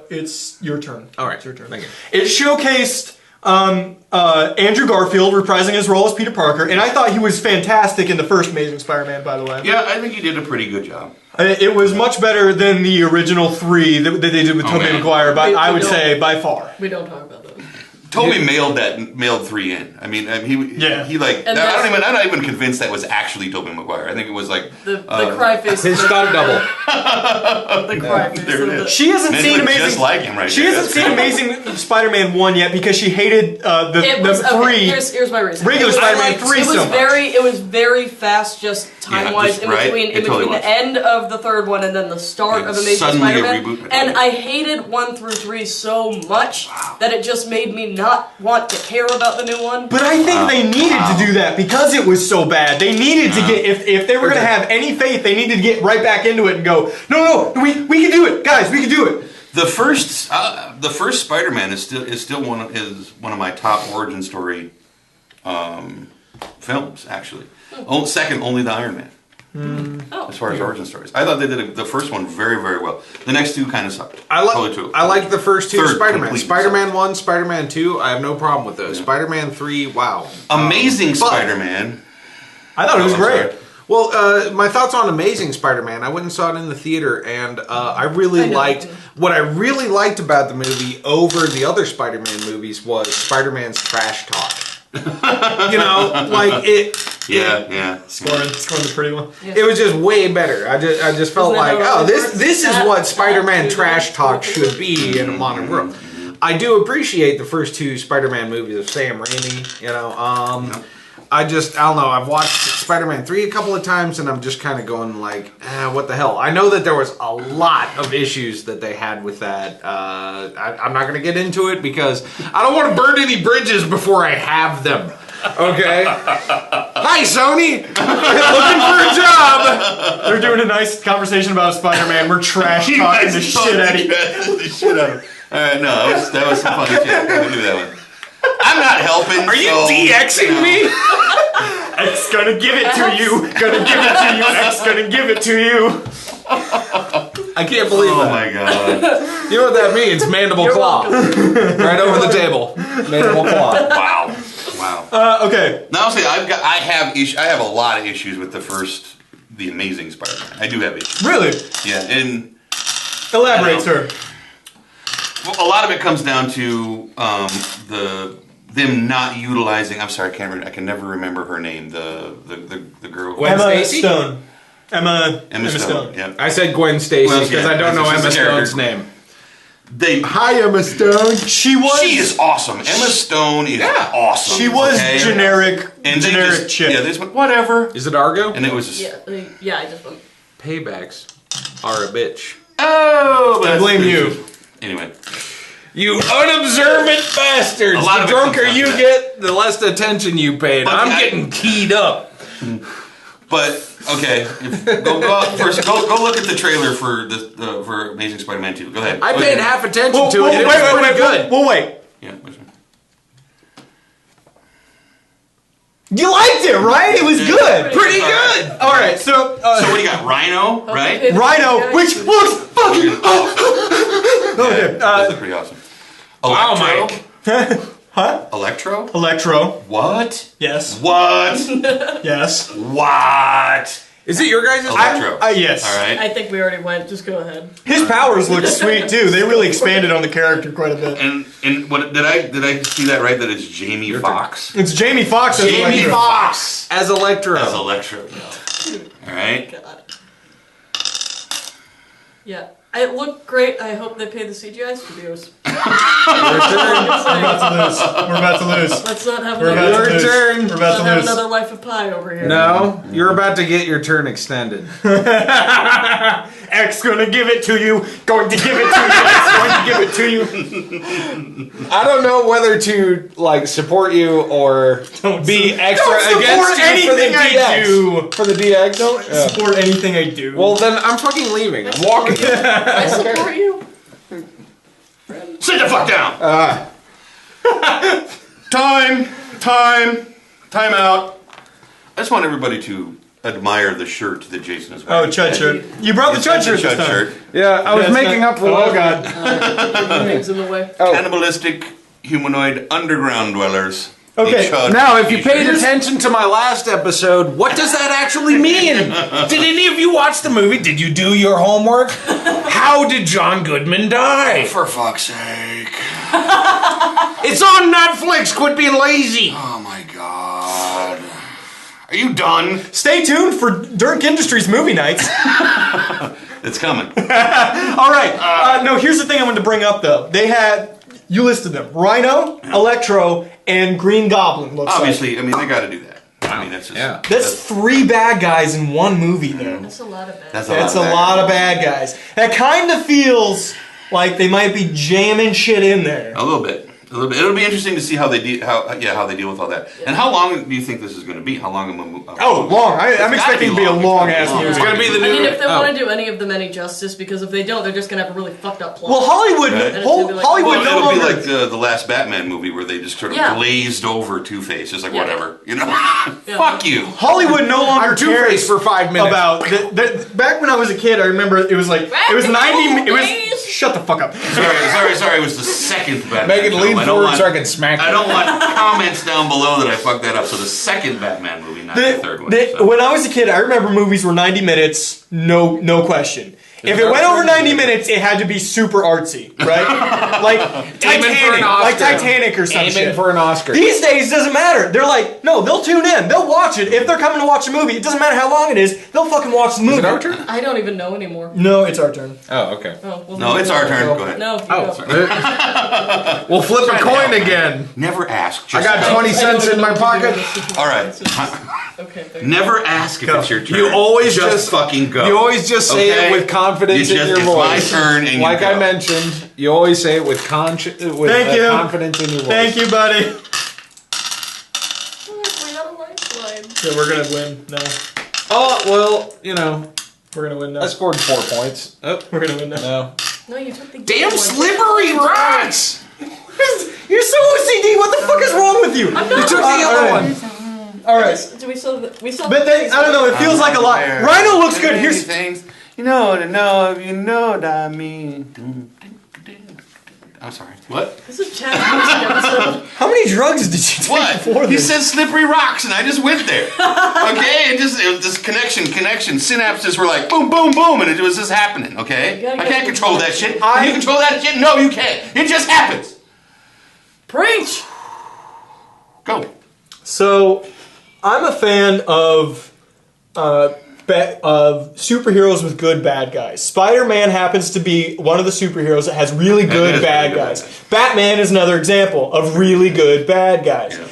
It's your turn. All right, It's your turn. Thank you. It showcased Andrew Garfield reprising his role as Peter Parker, and I thought he was fantastic in the first Amazing Spider-Man, by the way. Yeah, I think you did a pretty good job. It was much better than the original 3 that they did with Tobey man. Maguire, but I would don't- say by far. We don't talk about those. Toby mailed 3 in. I mean, he like. And I'm not even convinced that was actually Toby Maguire. I think it was like The cry face. His stunt double. The cry face. there it is. She hasn't Man, seen you look Amazing. just like him right She there. hasn't That's seen crazy. Amazing Spider-Man 1 yet because she hated the Okay, 3. here's my reason. Regular It was Spider-Man like- 3 It was so much. very. It was very fast, just time-wise, just right. in It totally between was. the end of the third one and then the start Yeah, of Amazing suddenly a Spider-Man. reboot. And I hated 1 through 3 so much that it just made me not want to care about the new one. But I think they needed to do that because it was so bad. They needed to get if they were going to have any faith, they needed to get right back into it and go, no, we can do it, guys, we can do it. The first Spider-Man is still one of my top origin story films. Actually, second only to Iron Man. Oh. As far as origin stories, I thought they did the first one very, very well. The next 2 kind of sucked. I like the first 2 Third Spider-Man. completely Spider-Man 1, Spider-Man 2, I have no problem with those. Spider-Man 3, wow. Amazing Spider-Man. I thought it was I'm great. sorry. Well, my thoughts on Amazing Spider-Man, I went and saw it in the theater, and I really liked, what I really liked about the movie over the other Spider-Man movies was Spider-Man's trash talk. You know, like Yeah. Scoring the pretty one. it was just way better. I just felt Isn't that like, how oh, it this works? is what Spider-Man That- trash talk should be in a modern world. I do appreciate the first 2 Spider-Man movies of Sam Raimi, you know, I don't know, I've watched Spider-Man 3 a couple of times and I'm just kind of going like, what the hell? I know that there was a lot of issues that they had with that. I'm not going to get into it because I don't want to burn any bridges before I have them. Okay? Hi, Sony! Looking for a job! They're doing a nice conversation about Spider-Man. We're trash talking the shit out of you. Alright, no, that was some funny shit. We'll do that one. I'm not helping. Are you DXing me? X gonna give it to you. Gonna give it to you. X gonna give it to you. I can't believe Oh that. my god. You know what that means? Mandible claw. Right over the table. Mandible claw. Wow. Okay. Now, honestly, I have a lot of issues with the Amazing Spider-Man. I do have issues. Really? Yeah, and Elaborate, sir. well, a lot of it comes down to them not utilizing. I'm sorry, I can never remember her name. The girl. Gwen Emma Stacy? Stone. Emma Stone. Yeah. I said Gwen Stacy Well, because yeah, I don't know she's a Emma character. Stone's name. Hi, Emma Stone. She is awesome. Emma Stone is awesome. She was okay? generic. And they generic just, chick. yeah, they just went, whatever. Is it Argo? And it was just, Yeah, I just went. Paybacks are a bitch. oh, but I blame you. Anyway, You unobservant bastards! A lot The of it comes drunker down you to that. get, the less attention you paid. But I'm I- getting keyed up. but okay, go out first. Go look at the trailer for for Amazing Spider-Man 2. Go ahead. I Go paid ahead. half attention Well, to it. It was pretty good. Well, wait. Yeah. Which one? You liked it, right? It was good. Pretty good. All right, so So what do you got? Rhino, right? Okay. Rhino, which looks fucking. Okay, that's pretty awesome. Wow, Electro? Huh? Electro? Electro. What? Yes. What? Yes. What? Is it your guys' Electro. Yes. All right. I think we already went. Just go ahead. His powers look sweet too. They really expanded on the character quite a bit. And what did I see that right? That it's Jamie Foxx It's Jamie Foxx as Jamie Electro. Foxx as Electro? as Electro. All right. God. Yeah. It looked great. I hope they pay the CGI studios. We're about to lose. Let's not have We're about another, to lose. turn. We're about to have lose. another Life of Pi over here. No, you're about to get your turn extended. X gonna give it to you. Going to give it to you. X going to give it to you. I don't know whether to like support you or be extra don't against support you for the anything I DX. do. For the DX. Don't support anything I do. Well, then I'm fucking leaving. I'm walking. I support you. Sit the fuck down. Time out. I just want everybody to admire the shirt that Jason is wearing. Oh, Chud shirt. You brought the Chud shirt this time. shirt. Yeah, I was making up for Oh last god. Things in the way. Cannibalistic humanoid underground dwellers. Okay, A Chud Now, if you t-shirt. paid attention to my last episode, what does that actually mean? Did any of you watch the movie? Did you do your homework? How did John Goodman die? For fuck's sake. It's on Netflix. Quit being lazy. Oh my god. Are you done? Stay tuned for Durnk Industries movie nights. It's coming. All right. No, here's the thing I wanted to bring up though. They had, you listed them: Rhino, Electro, and Green Goblin. Looks Obviously, like. I mean, they gotta do that. I mean, that's just... Yeah. That's 3 bad guys in one movie though. That's a lot of bad. That's a lot of bad guys. That kind of feels like they might be jamming shit in there. A little bit. It'll be interesting to see how they how they deal with all that. And how long do you think this is going to be? How long a movie? Oh, long. I'm gotta expecting be to be a long. long It's ass gotta be movie. It's gonna be the I new. mean, if they oh. want to do any of them any justice, because if they don't, they're just gonna have a really fucked up plot. Well, Hollywood, Right. Hollywood Well, no it'll be longer. like the last Batman movie where they just sort of Yeah. glazed over Two-Face. Just like, Yeah. whatever. You know? Yeah. Fuck you. Hollywood no longer I'm Two-Face cares for 5 minutes. about back when I was a kid. I remember it was like Back it was in the 90. old It was days. shut the fuck up. Sorry. It was the second Batman Megan, film. lean I don't forward want- so I can smack you. I don't want comments down below that I fucked that up. So the second Batman movie, not the third one. So. When I was a kid, I remember movies were 90 minutes, no question. If it went over 90 minutes, it had to be super artsy, right? Like Titanic or some Aiming shit. for an Oscar. These days, it doesn't matter. They're like, no, they'll tune in. They'll watch it. If they're coming to watch a movie, it doesn't matter how long it is. They'll fucking watch the movie. Is it our turn? I don't even know anymore. No, it's our turn. Oh, okay. Oh, well, No, it's our turn. Go ahead. No. You Oh, go. we'll flip a coin again. Never ask. I Just got ask. 20 I don't cents even in know my what to do pocket. in this situation. All right. Okay. There you Never ask if it's your turn. You always just fucking go. You always just say Okay? it with confidence You in just- your it's voice. my turn and you like I go. mentioned, you always say it with Thank you. confidence in your voice. Thank you, buddy. go. We got a lifeline. Yeah, we're gonna win. No, Oh, well, you know, we're gonna win now. I scored 4 points. Oh, We're gonna win now. no. No, you took the Damn one. slippery rocks! You're so OCD. What the fuck is wrong with you? I'm not. You took the other one. All right. Do we still? We still. But then, I don't know. It feels like a lot. Rhino looks good. Here's. things. You know what I mean. I'm sorry. What? This is Chad's music episode. How many drugs did you take What? before He this? said slippery rocks, and I just went there. Okay, it was this connection. Synapses were like boom, boom, boom, and it was just happening. Okay, You gotta I get can't the control that connection. shit. Can you control that shit? No, you can't. It just happens. Preach. Go. So, I'm a fan of superheroes with good bad guys. Spider-Man happens to be one of the superheroes that has really good is bad really good guys. bad guys. Batman is another example of really good bad guys. Yeah.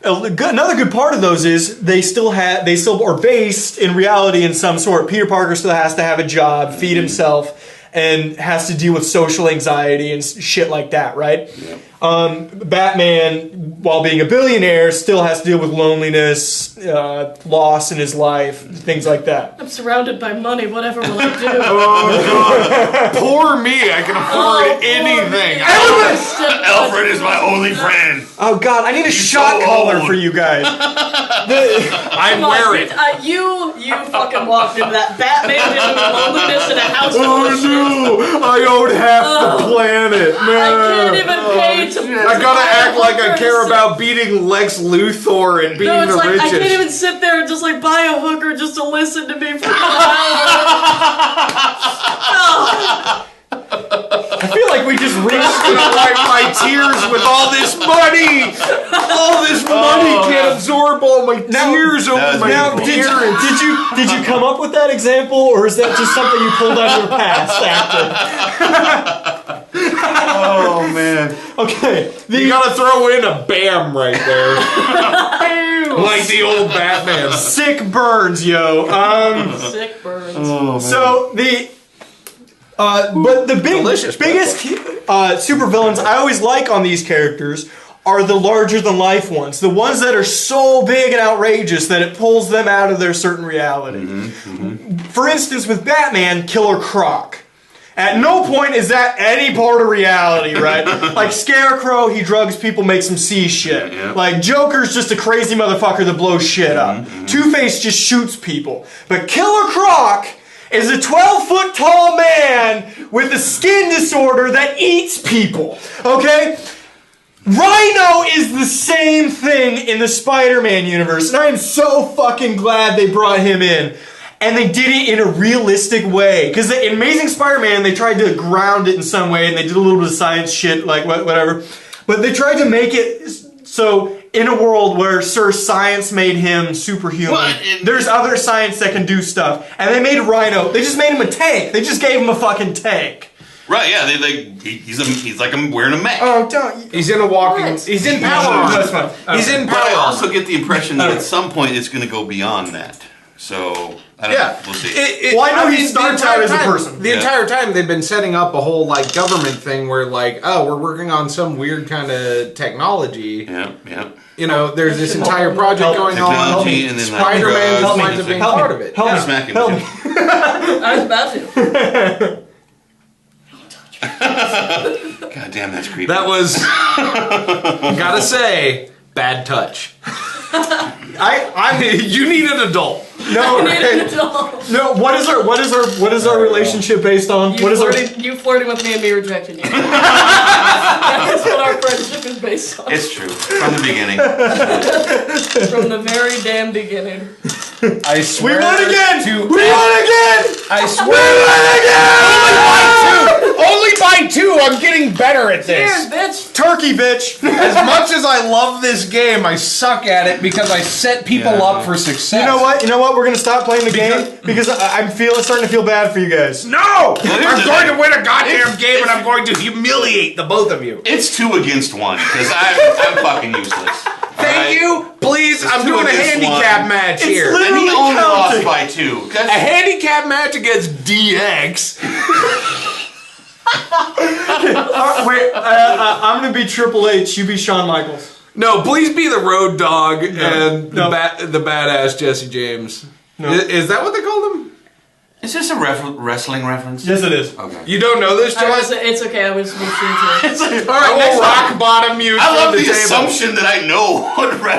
Another good part of those is they still are based in reality in some sort. Peter Parker still has to have a job, feed himself, and has to deal with social anxiety and shit like that, right? Yeah. Batman, while being a billionaire, still has to deal with loneliness, loss in his life, things like that. I'm surrounded by money. Whatever will I do? Poor me, I can afford anything. Alfred is my only friend. Oh God, I need a shot so collar old. for you guys. I Come on, wear it. You fucking walked into that Batman dealing with loneliness in a house full of shit. I own half the planet, I man. can't even pay to. I gotta act like I care about beating Lex Luthor and being No, it's the like richest. I can't even sit there and just like buy a hooker just to listen to me for an hour. I feel like we just gonna wipe my tears with all this money. All this money can't absorb all my tears over my parents. Did you come up with that example, or is that just something you pulled out of your past actor? Oh man. Okay. You gotta throw in a bam right there. Like the old Batman. Sick burns, yo. Sick burns. Oh, man. So but the biggest supervillains I always like on these characters are the larger than life ones. The ones that are so big and outrageous that it pulls them out of their certain reality. For instance, with Batman, Killer Croc. At no point is that any part of reality, right? Like Scarecrow, he drugs people, makes them see shit. Yeah. Like Joker's just a crazy motherfucker that blows shit up. Two-Face just shoots people. But Killer Croc is a 12-foot tall man with a skin disorder that eats people. Okay? Rhino is the same thing in the Spider-Man universe, and I am so fucking glad they brought him in. And they did it in a realistic way. Because in Amazing Spider-Man, they tried to ground it in some way, and they did a little bit of science shit, like whatever. But they tried to make it so in a world where Sir Science made him superhuman, there's other science that can do stuff. And they made Rhino, they just made him a tank. They just gave him a fucking tank. Right, yeah, he's like I'm wearing a mech. Oh, don't. He's in a walking. What? He's in power. That's fine. He's in But I power. also get the impression that at some point it's going to go beyond that. So I don't know. We'll see. Well, I know he starts out as a person. The entire time they've been setting up a whole like government thing where like, oh, we're working on some weird kind of technology. Yeah. You know, there's this entire project going on. Technology, and then Spider-Man drugs, winds up being help me. part of it. Help me. Smack him. Help me. I was about to. God damn, that's creepy. That was, gotta say, bad touch. You need an adult. No, no. What is our relationship based on? You flirting with me and me rejecting you. That's what our friendship is based on. It's true. From the beginning. From the very damn beginning. I swear. We won again. We won again. I swear. We won again. Only by two. I'm getting better at this. Cheers, bitch. Turkey, bitch. As much as I love this game, I suck at it because I set people up for success. You know what? We're gonna stop playing the game because I'm starting to feel bad for you guys. No! I'm going to win a goddamn game and I'm going to humiliate the both of you. It's 2 against 1 because I'm fucking useless. Thank you. Please, I'm doing a handicap match here. And he only lost by 2. A handicap match against DX. Wait, I'm gonna be Triple H. You be Shawn Michaels. No, please be the Road Dogg and the badass Jesse James. No. Is that what they called him? Is this a wrestling reference? Yes, it is. Okay. You don't know this, John? It's okay. I was listening to it. All right, we'll rock bottom you. I love the table. assumption that I know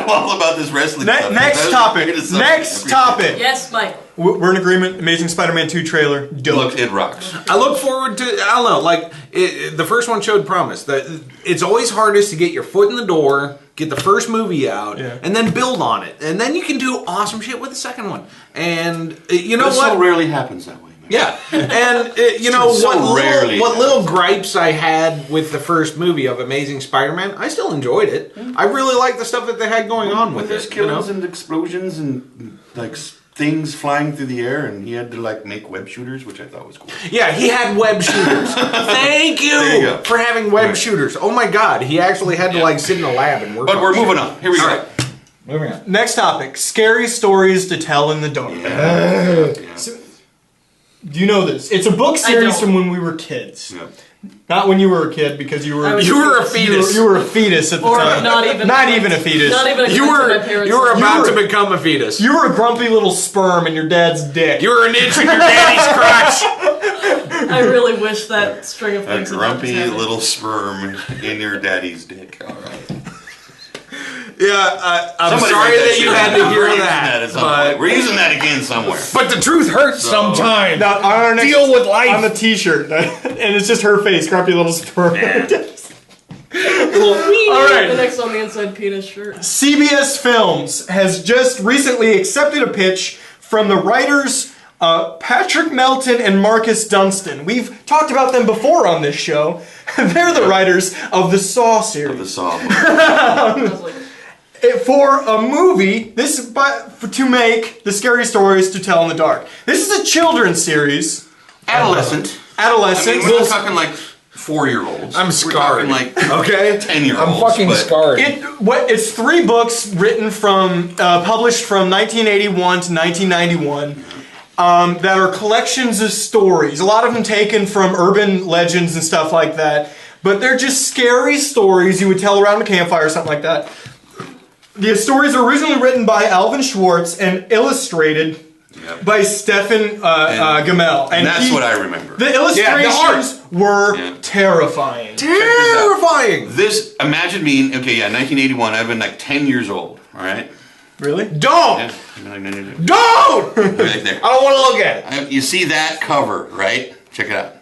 all about this wrestling stuff. Next topic. Next topic. Yes, Michael. We're in agreement. Amazing Spider-Man 2 trailer. Dope. Look, it rocks. I look forward to, I don't know, like, the first one showed promise. That it's always hardest to get your foot in the door, get the first movie out, and then build on it. And then you can do awesome shit with the second one. And you know This what? so rarely happens that way. Yeah, and you know So rarely what little gripes I had with the first movie of Amazing Spider-Man, I still enjoyed it. I really liked the stuff that they had going on with There's it. killings and explosions and like things flying through the air, and he had to like make web shooters, which I thought was cool. Yeah, he had web shooters. Thank There you you go. for having web shooters. Oh my God, he actually had to like sit in a lab and work. But on we're shit. moving on. Here we go. All right. Moving on. Next topic. Scary stories to tell in the dark. So, do you know this? It's a book series don't. from when we were kids. Yeah. Not when you were a kid, because you were I was You were a fetus. You were a fetus at the Or time. not even. Not even a fetus. Not even a You connection were to my parents. you were about You were- to become a fetus. You were a grumpy little sperm in your dad's dick. You were an inch in your daddy's crotch. I really wish that string of A things. grumpy little sperm in your daddy's dick. All right. Yeah, I'm Somebody sorry write that you shit had down. to hear We're using that. at some point. We're using that again somewhere. But the truth hurts Sometimes. Now, on our next, Deal with life. on the T-shirt, and it's just her face, grumpy little sperm. All right. The next on the inside penis shirt. CBS Films has just recently accepted a pitch from the writers Patrick Melton and Marcus Dunstan. We've talked about them before on this show. They're the writers of the Saw series. Of the Saw movie. I was like, For a movie, to make the scary stories to tell in the dark. This is a children's series. Adolescent. I mean, we're not talking like 4-year-olds. I'm scarred. We're talking like Okay. 10-year-olds. I'm fucking scarred. It's 3 books written published from 1981 to 1991 that are collections of stories. A lot of them taken from urban legends and stuff like that. But they're just scary stories you would tell around a campfire or something like that. The stories were originally written by Alvin Schwartz and illustrated by Stefan Gamel. And that's what I remember. The illustrations were terrifying. Terrifying. This, imagine being, 1981, I've been like 10 years old, all right? Really? Don't! Yeah. Don't! Right there. I don't want to look at it. You see that cover, right? Check it out.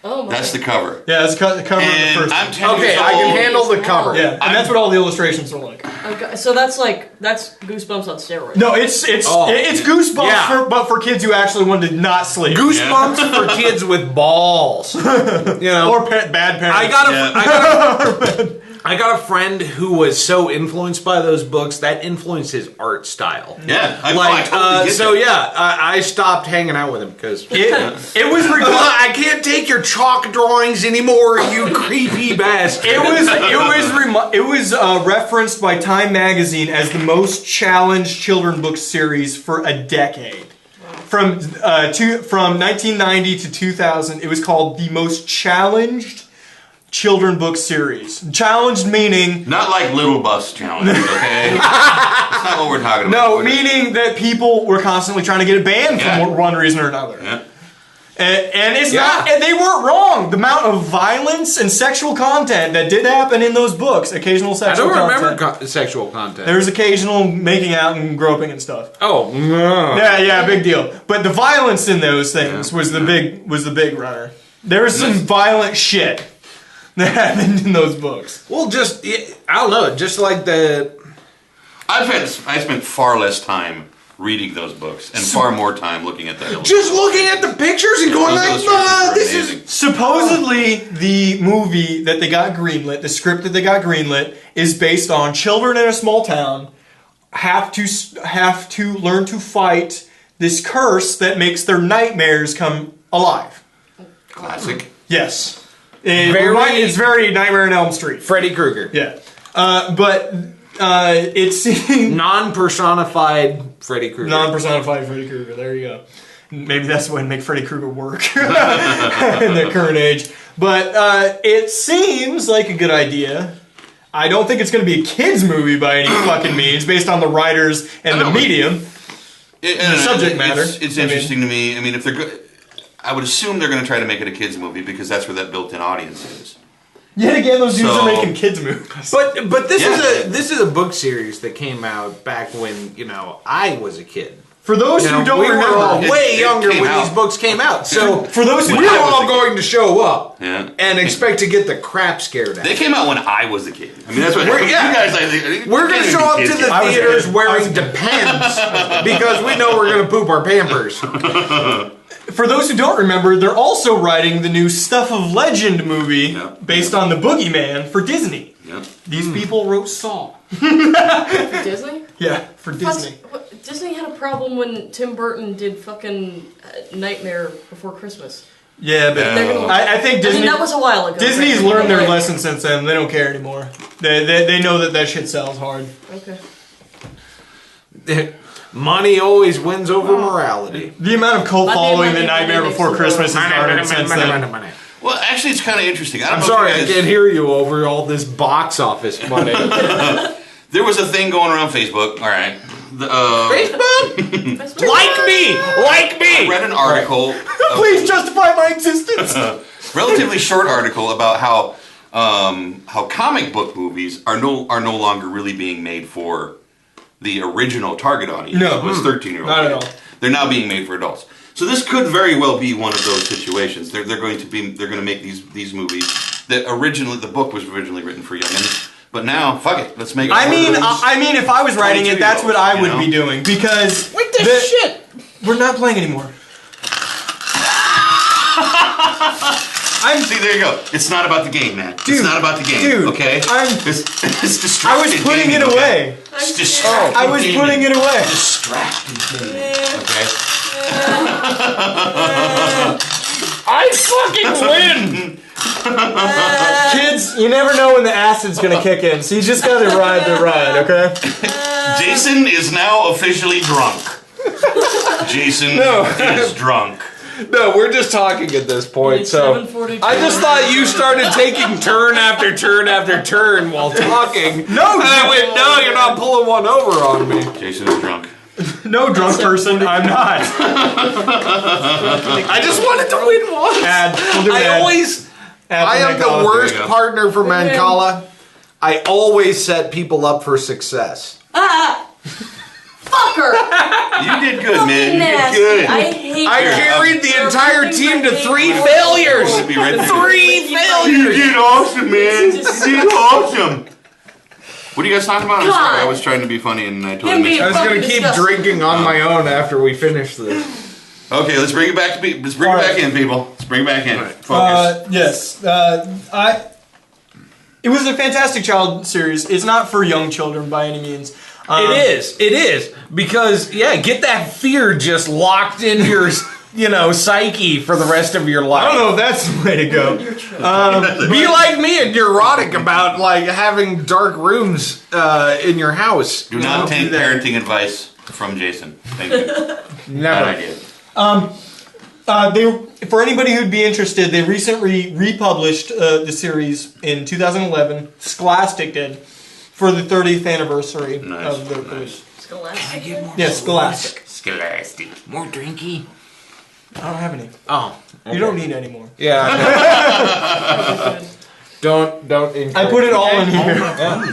oh my. That's the cover. Yeah, it's the cover of the And first I'm one. 10 Okay, years old. I can handle the cover. Yeah, and that's what all the illustrations are like. Okay, so that's Goosebumps on steroids. No, it's Goosebumps, Yeah. but for kids who actually wanted to not sleep. Goosebumps for kids with balls. You know, Or bad parents. I got a friend who was so influenced by those books that influenced his art style. Yeah, I Like, totally get so that. yeah, I stopped hanging out with him because It was ridiculous. I can't take your chalk drawings anymore, you creepy bastard. It was referenced by Time Magazine as the most challenged children's book series for a decade. From 1990 to 2000, it was called the most challenged children book series. Challenged meaning Not like Little Bus Challenge, okay? That's not what we're talking about. no, meaning that people were constantly trying to get it banned for one reason or another. Yeah. And it's not, and they weren't wrong. The amount of violence and sexual content that did happen in those books, occasional I sexual don't content. remember sexual content. There's occasional making out and groping and stuff. Oh, no. Yeah, big deal. But the violence in those things was the big runner. There was some violent shit that happened in those books. Well, just I don't know. Just like I spent far less time reading those books and far more time looking at the just looking at the pictures and going Those like, illustrations were this amazing. is. Supposedly, the movie that they got greenlit, the script that they got greenlit, is based on children in a small town have to learn to fight this curse that makes their nightmares come alive. Classic. Yes. It's very Nightmare on Elm Street. Freddy Krueger. Yeah. But it seems... Non-personified Freddy Krueger. Non-personified Freddy Krueger. There you go. Maybe that's the way to make Freddy Krueger work in the current age. But it seems like a good idea. I don't think it's going to be a kids' movie by any fucking means, based on the writers and the medium. The subject matter. It's interesting to me. I mean, if they're good... I would assume they're going to try to make it a kids movie because that's where that built-in audience is. Yet again, those dudes are making kids movies. But this is a book series that came out back when I was a kid. For those who don't we remember, were all way it younger came when out. these books came out. So for those who we were all going to show up and expect to get the crap scared out. They came out when I was a kid. I mean, that's what you guys. We're going to show up to the theaters wearing Depends because we know we're going to poop our Pampers. For those who don't remember, they're also writing the new Stuff of Legend movie based on the Boogeyman for Disney. Yep. These people wrote Saw. For Disney? Yeah, for Disney. Disney had a problem when Tim Burton did fucking Nightmare Before Christmas. Yeah, but I think Disney. I mean, that was a while ago. Disney's learned their lesson since then. They don't care anymore. They know that shit sells hard. Okay. Money always wins over morality. The amount of cult following that Nightmare Before Christmas has garnered since then. Well, actually, it's kind of interesting. I'm sorry, I can't hear you over all this box office money. There was a thing going around Facebook. All right. Facebook? Like me! I read an article. Please justify my existence. Relatively short article about how comic book movies are no longer really being made for the original target audience. No, was 13-year-olds. not at all. They're now being made for adults. So this could very well be one of those situations. They're going to make these movies that the book was originally written for youngins. But now, fuck it, let's make it. I mean, if I was writing it, that's what I would be doing because Wait, this shit. We're not playing anymore. See, there you go. It's not about the game, man. Dude, it's not about the game, dude, okay? It's distracted. I was putting it away. It's distracted. I was putting it away. Distracted gaming, okay? I fucking win! Kids, you never know when the acid's gonna kick in, so you just gotta ride the ride, okay? Jason is now officially drunk. Jason is drunk. No, we're just talking at this point, so 7:42. I just thought you started taking turn after turn after turn while talking. No, and I went, no, you're not pulling one over on me. Jason is drunk. no drunk person, I'm not. I just wanted to win one. We'll do ad. I am the worst partner for Mancala. I always set people up for success. Fucker! You did good, man. You did Nasty. good. I hate I that. carried the entire team to 3 I'll failures. be right there. 3 You failures. did awesome, man. You did awesome. What are you guys talking about? I'm sorry. I was trying to be funny and I totally missed I it. was going to keep Disgusting. drinking on my own after we finish this. Okay, let's bring it back to let's bring it back in, people. Let's bring it back in. Focus. Yes. It was a fantastic child series. It's not for young children by any means. It is. Because, get that fear just locked in your, psyche for the rest of your life. I don't know if that's the way to go. Be like me and neurotic about, having dark rooms in your house. Do not take parenting advice from Jason. Thank you. Never. Bad idea. For anybody who'd be interested, they recently republished the series in 2011. Scholastic did for the 30th anniversary of the release. Scholastic. Yeah, Scholastic. Scholastic. More drinky? I don't have any. Oh. Okay. You don't need any more. Yeah. Don't encourage. I put it all in here. Yeah,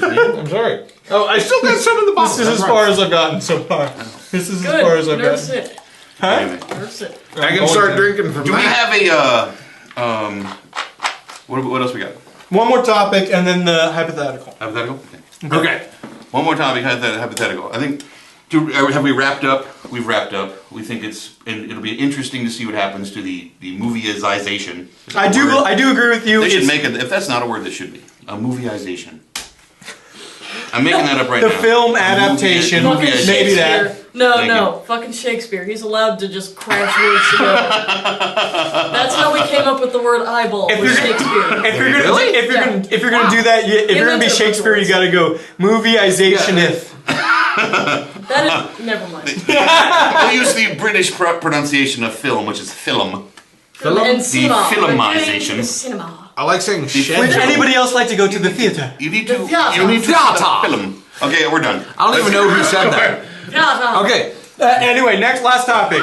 I'm sorry. Oh, I still got some in the bottle. This is as far as I've gotten so far. This is as far as I've Nurse gotten. it. Huh? Nurse it. I can start drinking from Do we have a what else we got? One more topic and then the hypothetical. Hypothetical? Okay. One more topic, hypothetical. I think, have we wrapped up? We've wrapped up. We think it'll be interesting to see what happens to the movieization. I do agree with you. They should make it, if that's not a word, that should be. A movieization. I'm making that up right The now. film adaptation. Fucking Movieization. Maybe that. Shakespeare. No, Thank no. Fucking Shakespeare. He's allowed to just crash words together. That's how we came up with the word eyeball. If Was you're- Shakespeare. If you're gonna do that, if you're gonna be Shakespeare, you gotta go movieization. That is. Never mind. We'll use the British pronunciation of film, which is film. And cinema. filmization. Cinema. I like saying Would shit. anybody else like to go to the theater? You need to. theater. You need to film. Okay, we're done. I don't even know who said that. Yeah. Okay. Anyway, last topic.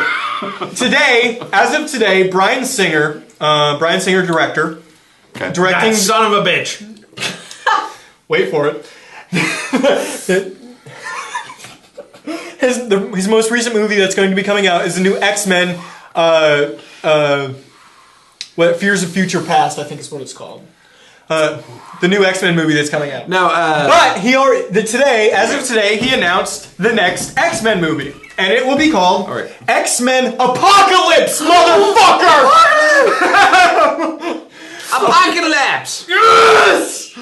Today, as of today, Bryan Singer director, Okay. directing. That son of a bitch. Wait for it. His most recent movie that's going to be coming out is the new X-Men. What Fears of Future Past, I think is what it's called. The new X-Men movie that's coming out. No, But as of today, he announced the next X-Men movie. And it will be called X-Men Apocalypse, motherfucker! Apocalypse! Yes!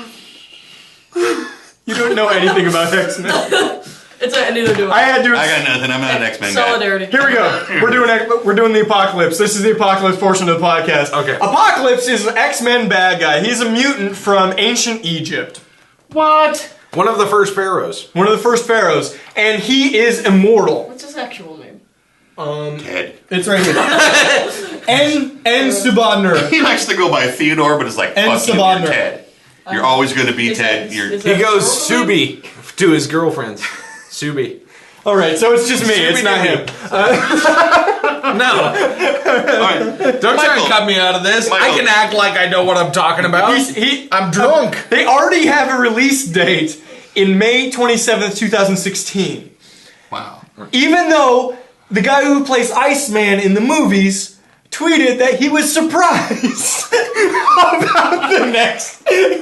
You don't know anything about X-Men. Neither do I I. had to. I got nothing. I'm not an X-Men guy. Solidarity. Here we go. We're doing the Apocalypse. This is the Apocalypse portion of the podcast. Okay. Apocalypse is an X-Men bad guy. He's a mutant from ancient Egypt. What? One of the first pharaohs. One of the first pharaohs. And he is immortal. What's his actual name? Ted. It's right here. N. Subodner. He likes to go by Theodore, but it's like, And fuck you, you're Sabana. Ted. You're always going to be Is Ted. that- You're is He that goes his girlfriend? Subi to his girlfriends. Subi. All right, so it's just me. It's not him. No. All right. Don't try Michael. and cut me out of this. Michael. I can act like I know what I'm talking about. I'm drunk. They already have a release date in May 27th, 2016. Wow. Even though the guy who plays Iceman in the movies tweeted that he was surprised about the next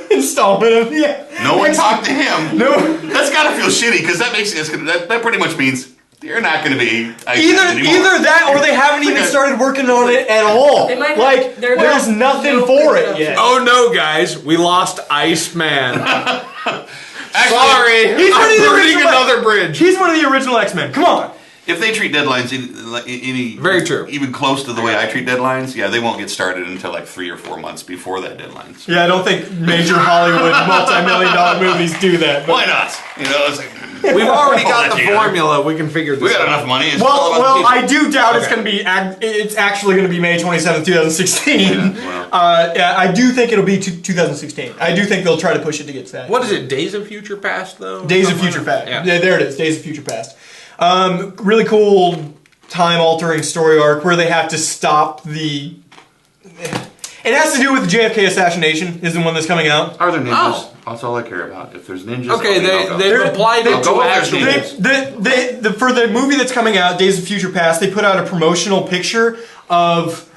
installment of the. No one talked to him. No. That's got to feel shitty because that makes that pretty much means You're not going to be either that or they haven't even started working on it at all. They might have- like they're there's not- nothing no for it production. yet. Oh no, guys, we lost Iceman. Sorry. He's one of the burning original- another bridge. He's one of the original X-Men. Come on. If they treat deadlines any Very true. even close to the way I treat deadlines, yeah, they won't get started until like 3 or 4 months before that deadline. So Yeah, I don't think major Hollywood multi-million-dollar movies do that. But. why not? You know, it's like We've already got the together. formula. We can figure this we got out. enough money. It's all about Well, the I people. do doubt it's going to be. It's actually going to be May 27th, 2016. Yeah, well. Yeah, I do think it'll be 2016. I do think they'll try to push it to get to that. What is it? Days of Future Past, though. Days of Something Future like Past. that? Yeah, there it is. Days of Future Past. Really cool time-altering story arc where they have to stop the. It has to do with the JFK assassination. Is the one that's coming out. Are there ninjas? Oh. That's all I care about. If there's ninjas, Okay, I'll go. they've applied it go to with their actual. names. For the movie that's coming out, Days of Future Past, they put out a promotional picture of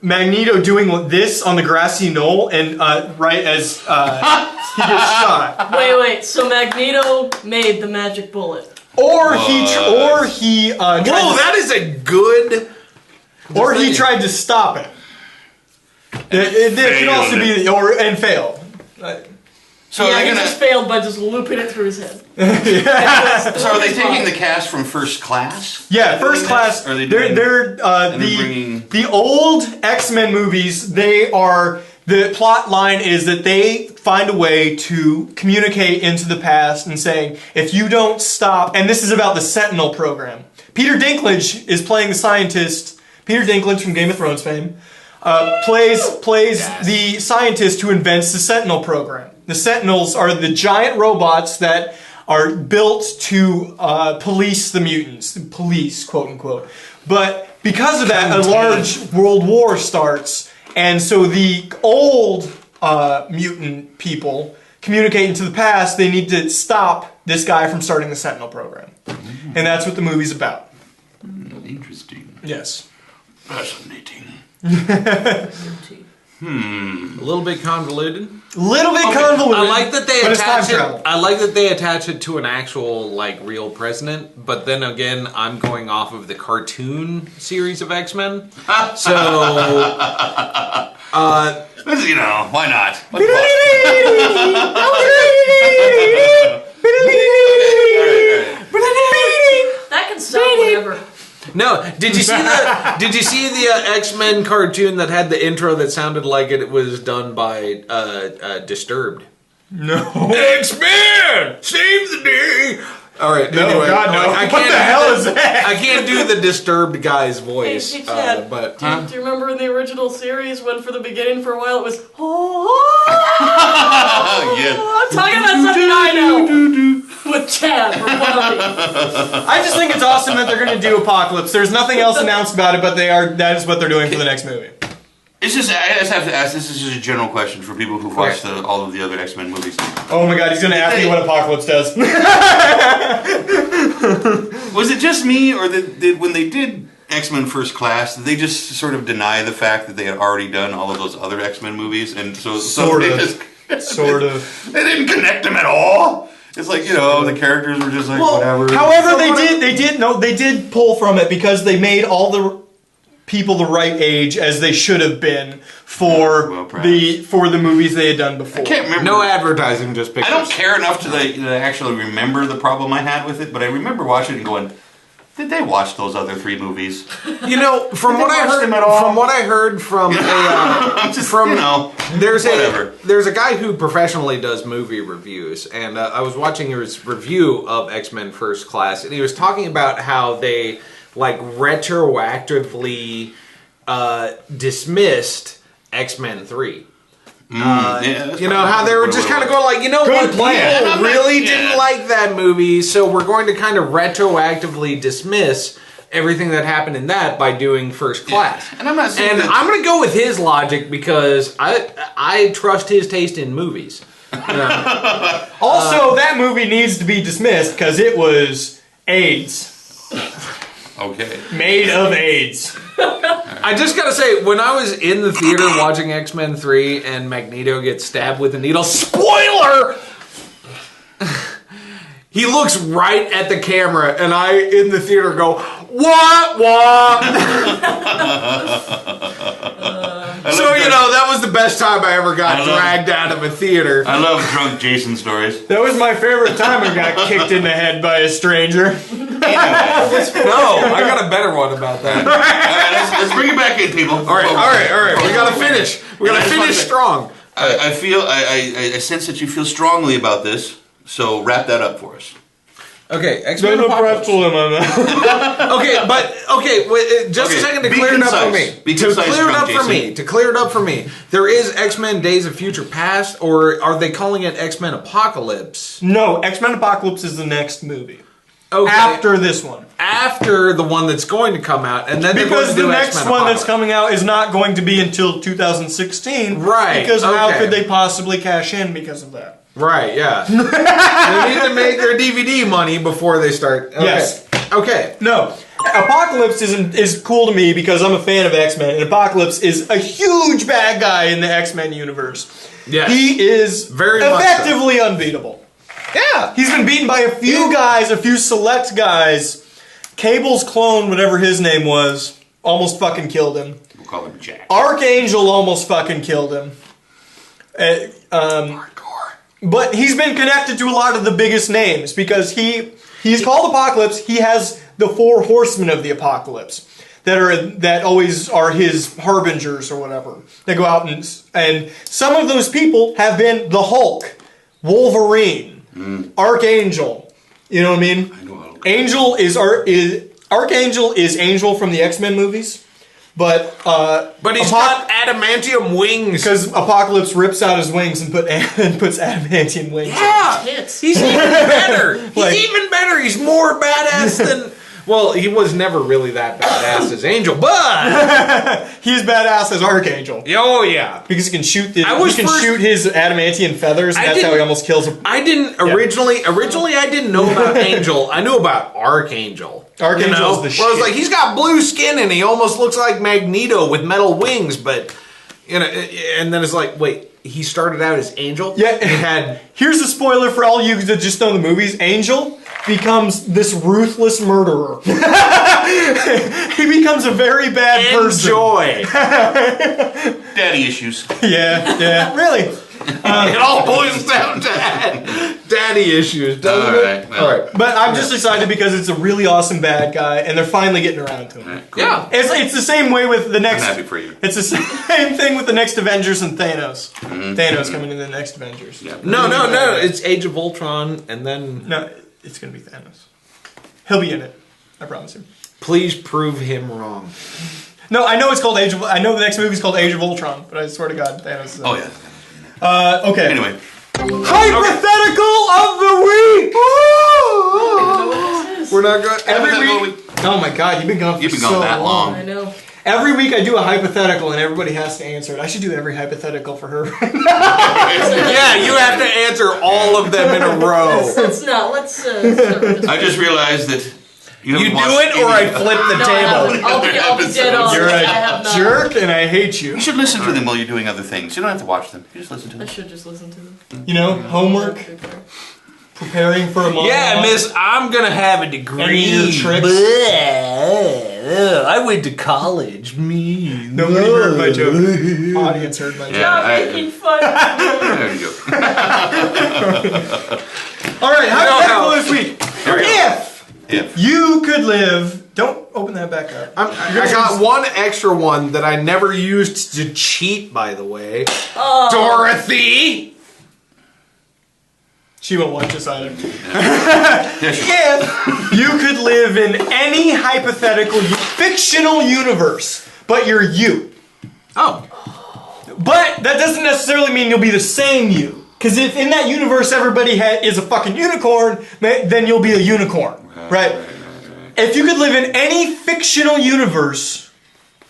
Magneto doing this on the grassy knoll, and right as he gets shot, Wait. So Magneto made the magic bullet. or he tried Whoa, to, that is a good. or he tried to stop it. It could also be and failed. So Yeah, are he they gonna? just failed by just looping it through his head. So are they taking the cast from First Class? Yeah, First Class. Are they doing? They're bringing- the old X-Men movies. They are the plot line is that they find a way to communicate into the past and saying, if you don't stop, and this is about the Sentinel program. Peter Dinklage is playing the scientist. Peter Dinklage from Game of Thrones fame plays the scientist who invents the Sentinel program. The Sentinels are the giant robots that are built to police the mutants, police, quote unquote. But because of that, a large world war starts, and so the old mutant people communicate into the past. They need to stop this guy from starting the Sentinel program, and that's what the movie's about. Interesting. Yes. Fascinating. A little bit convoluted. Little bit convoluted. I like that they but it's time attach it. travel. I like that they attach it to an actual like real president. But then again, I'm going off of the cartoon series of X-Men. So, This is, why not? What the That can sound whatever. no, did you see the X-Men cartoon that had the intro that sounded like it was done by Disturbed? No. X-Men save the day. All right. No, anyway, God, no. I What can't the hell is that? I can't do the Disturbed guy's Hey, voice. hey, Chad, But do you remember in the original series when for the beginning for a while it was Oh, yeah. I'm talking about something I know with Chad from Bobby. I just think it's awesome that they're going to do Apocalypse. There's nothing else announced about it, but that is what they're doing for the next movie. It's just, I just have to ask, this is just a general question for people who've watched all of the other X-Men movies. Oh my god, he's going to ask me what Apocalypse does. Was it just me, or did when they did X-Men First Class, did they just sort of deny the fact that they had already done all of those other X-Men movies? And so they just... Sort of. They didn't connect them at all? It's like, the characters were just like, whatever. However, they did pull from it because they made all the people the right age as they should have been for the movies they had done before. I can't remember. no advertising, just pictures. I don't care enough to actually remember the problem I had with it, but I remember watching it and going, did they watch those other 3 movies? From what I heard from there's a guy who professionally does movie reviews, and I was watching his review of X-Men First Class, and he was talking about how they like retroactively dismissed X-Men 3. How they were just kind of going like, what, plan. people really didn't like that movie, so we're going to kind of retroactively dismiss everything that happened in that by doing First Class. And I'm not saying I'm going to go with his logic because I trust his taste in movies. Also, that movie needs to be dismissed because it was AIDS. Okay. Made of AIDS. I just gotta say, when I was in the theater watching X-Men 3 and Magneto gets stabbed with a needle, spoiler! He looks right at the camera, and I, in the theater, go, what? So, that was the best time I ever got dragged out of a theater. I love drunk Jason stories. That was my favorite time I got kicked in the head by a stranger. No, I got a better one about that. All right, let's bring it back in, people. All right. We gotta finish. We gotta finish strong. I sense that you feel strongly about this, so wrap that up for us. Okay, X-Men Apocalypse. Wait, just a second to clear it up for me. To clear it up for me. There is X-Men Days of Future Past, or are they calling it X-Men Apocalypse? No, X-Men Apocalypse is the next movie. Okay. After this one. After the one that's going to come out, and then because the next one that's coming out is not going to be until 2016. Right. Because how could they possibly cash in because of that? Right, yeah. They need to make their DVD money before they start. Okay. Yes. Okay. No. Apocalypse is cool to me because I'm a fan of X-Men, and Apocalypse is a huge bad guy in the X-Men universe. Yes. He is very effectively unbeatable. Yeah. He's been beaten by a few select guys. Cable's clone, whatever his name was, almost fucking killed him. We'll call him Jack. Archangel almost fucking killed him. But he's been connected to a lot of the biggest names because he's called Apocalypse. He has the 4 horsemen of the apocalypse that always are his harbingers or whatever. They go out and some of those people have been the Hulk, Wolverine, Archangel. You know what I mean? I know Hulk. Archangel is Angel from the X-Men movies. But he's got adamantium wings. Because Apocalypse rips out his wings and puts adamantium wings. Yeah, he's even better. He's even better. He's more badass than. Well, he was never really that badass as Angel, but he's badass as Archangel. Oh yeah, because he can shoot. Shoot his adamantium feathers. And that's how he almost kills him. I didn't originally. I didn't know about Angel. I knew about Archangel. Archangel's the shit. Where I was like, he's got blue skin and he almost looks like Magneto with metal wings, but and then it's like, wait, he started out as Angel? Yeah. Here's a spoiler for all you that just know the movies. Angel becomes this ruthless murderer. He becomes a very bad person. Enjoy. Daddy issues. Yeah, really. It all boils down to daddy issues, doesn't it? Well. All right. But I'm just excited because it's a really awesome bad guy, and they're finally getting around to him. Right, cool. Yeah. It's the same way with the next... I'm happy for you. It's the same thing with the next Avengers and Thanos. Thanos coming in the next Avengers. Yeah. No. It's Age of Ultron, and then... No, it's going to be Thanos. He'll be in it. I promise you. Please prove him wrong. No, I know it's called Age of... I know the next movie's called Age of Ultron, but I swear to God, Thanos is in it. Oh, yeah. Okay. Anyway. Hypothetical of the week! We're not going... Every week... Oh my God, you've been gone for so that long. I know. Every week I do a hypothetical and everybody has to answer it. I should do every hypothetical for her. Yeah, you have to answer all of them in a row. Let's start with this. I just realized that you do it or I flip the table. I'll be dead on. You're I have a not. jerk and I hate you. You should listen to them while you're doing other things. You don't have to watch them. You just listen to I them. should just listen to them. You know, homework, preparing for a monologue. Yeah, miss, I'm going to have a degree. Any of your tricks? I went to college. Me. Nobody heard my joke. Audience heard my joke. Yeah, Making fun. there you go. All right, hypothetical this week. Here we go. If you could live... Don't open that back up. I got one extra one that I never used to cheat, by the way. Oh. Dorothy! She won't watch this either. Yeah, sure. If you could live in any hypothetical fictional universe, but you're you. Oh. But that doesn't necessarily mean you'll be the same you. Because if in that universe everybody is a fucking unicorn, then you'll be a unicorn. Right? If you could live in any fictional universe,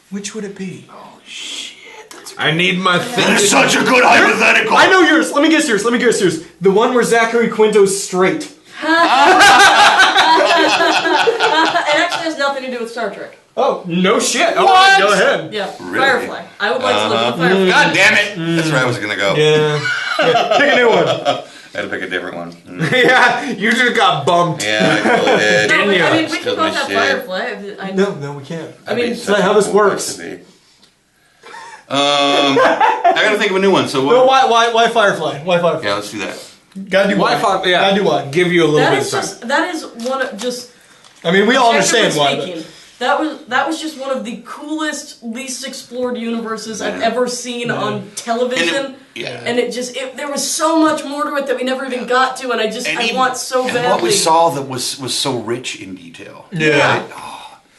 which would it be? Oh, shit. I need my thing. That's such a good hypothetical. I know yours. Let me guess yours. The one where Zachary Quinto's straight. It actually has nothing to do with Star Trek. Oh, no shit. Oh, What? go ahead. Yeah, Really? Firefly. I would like to live with Firefly. God damn it. That's where I was going to go. Yeah. Pick a new one. I had to pick a different one. Yeah, you just got bumped. Yeah, I really did. No, but, I mean, we Still can both my have shit. Firefly. No, we can't. I mean, That's not how this works. I gotta think of a new one. So what? No, why Firefly? Why Firefly? Yeah, let's do that. Gotta do why. Wi-Fi, yeah. Gotta do why. Give you a little that bit is of time. just that is one of just. I mean, we all understand why. Speaking, that was just one of the coolest, least explored universes I've Yeah. ever seen on television. Yeah. And there was so much more to it that we never even got to, and I want so badly. And what we saw that was so rich in detail. Yeah.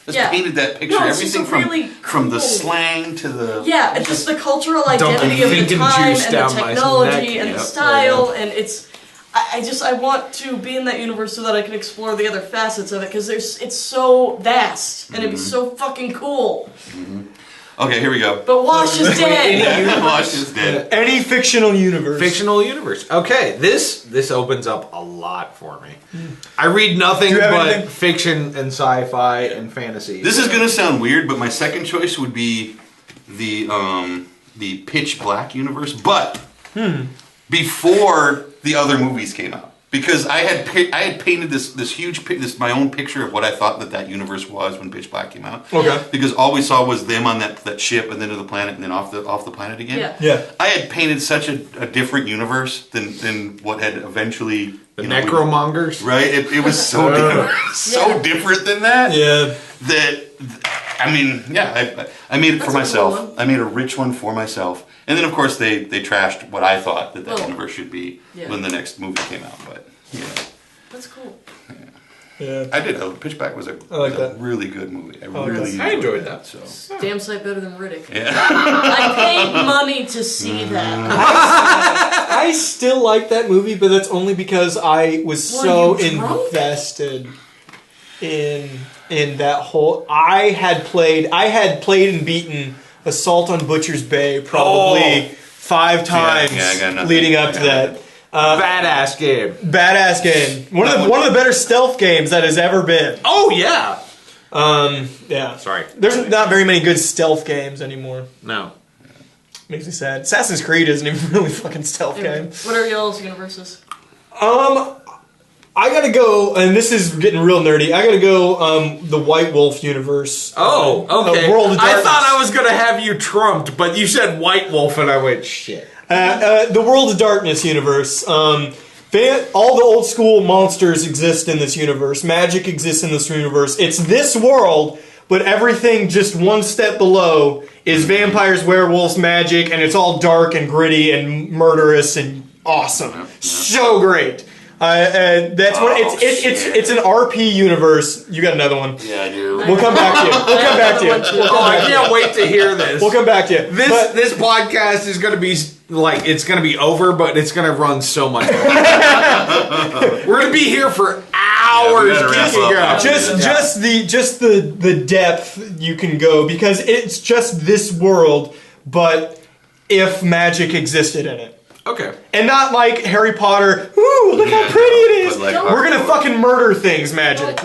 Just Yeah. painted that picture. No, it's just Everything a really from the cool- slang to the Yeah, and just the cultural identity of the thinking time juice and the down my technology neck. and Yep. the style, and it's. I want to be in that universe so that I can explore the other facets of it because it's so vast and it'd be so fucking cool. Okay, here we go. But Wash is dead. Wash is dead. Any fictional universe. Fictional universe. Okay, this opens up a lot for me. I read nothing Do you have but anything? fiction and sci-fi and fantasy. This is gonna sound weird, but my second choice would be the Pitch Black universe, but before the other movies came out, because I had painted this huge my own picture of what I thought that universe was when Pitch Black came out. Okay. Because all we saw was them on that ship and then to the planet and then off the planet again. Yeah. Yeah. I had painted such a different universe than what had eventually the necromongers. right. It was so different than that. Yeah. I mean, yeah, I made it That's for a myself. cool one. I made a rich one for myself. And then, of course, they trashed what I thought that Well, universe should be yeah. when the next movie came out. But, yeah, That's cool. Yeah. I did. Pitch Black was a that. really good movie. I like really that. I enjoyed that. So, Damn sight better than Riddick. yeah. I paid money to see that. I still like that movie, but that's only because I was Were so you drunk? invested in that whole. I had played and beaten Assault on Butcher's Bay probably 5 times Yeah, I got nothing. leading up to that. Badass game. Badass game. One of the better stealth games that has ever been. Oh yeah. Yeah. Sorry. There's not very many good stealth games anymore. No. Makes me sad. Assassin's Creed isn't even really fucking stealth game. What are y'all's universes? I gotta go, and this is getting real nerdy. I gotta go, the White Wolf universe. Oh, okay. World of I Darkness. thought I was gonna have you trumped, but you said White Wolf, and I went shit. The World of Darkness universe. All the old school monsters exist in this universe. Magic exists in this universe. It's this world, but everything just one step below is vampires, werewolves, magic, and it's all dark and gritty and murderous and awesome. So great. That's what it's an RP universe. You got another one. Yeah, I do. We'll come back to you. We'll come back to you. Oh, I can't wait to hear this. We'll come back to you. This podcast is gonna be like it's gonna be over, but it's gonna run so much. We're gonna be here for hours. gotta wrap kicking up. out. Just the depth you can go because it's just this world, but if magic existed in it. Okay. And not like Harry Potter, ooh, look how Yeah, pretty no, it is. but like We're gonna hardcore. fucking murder things magic.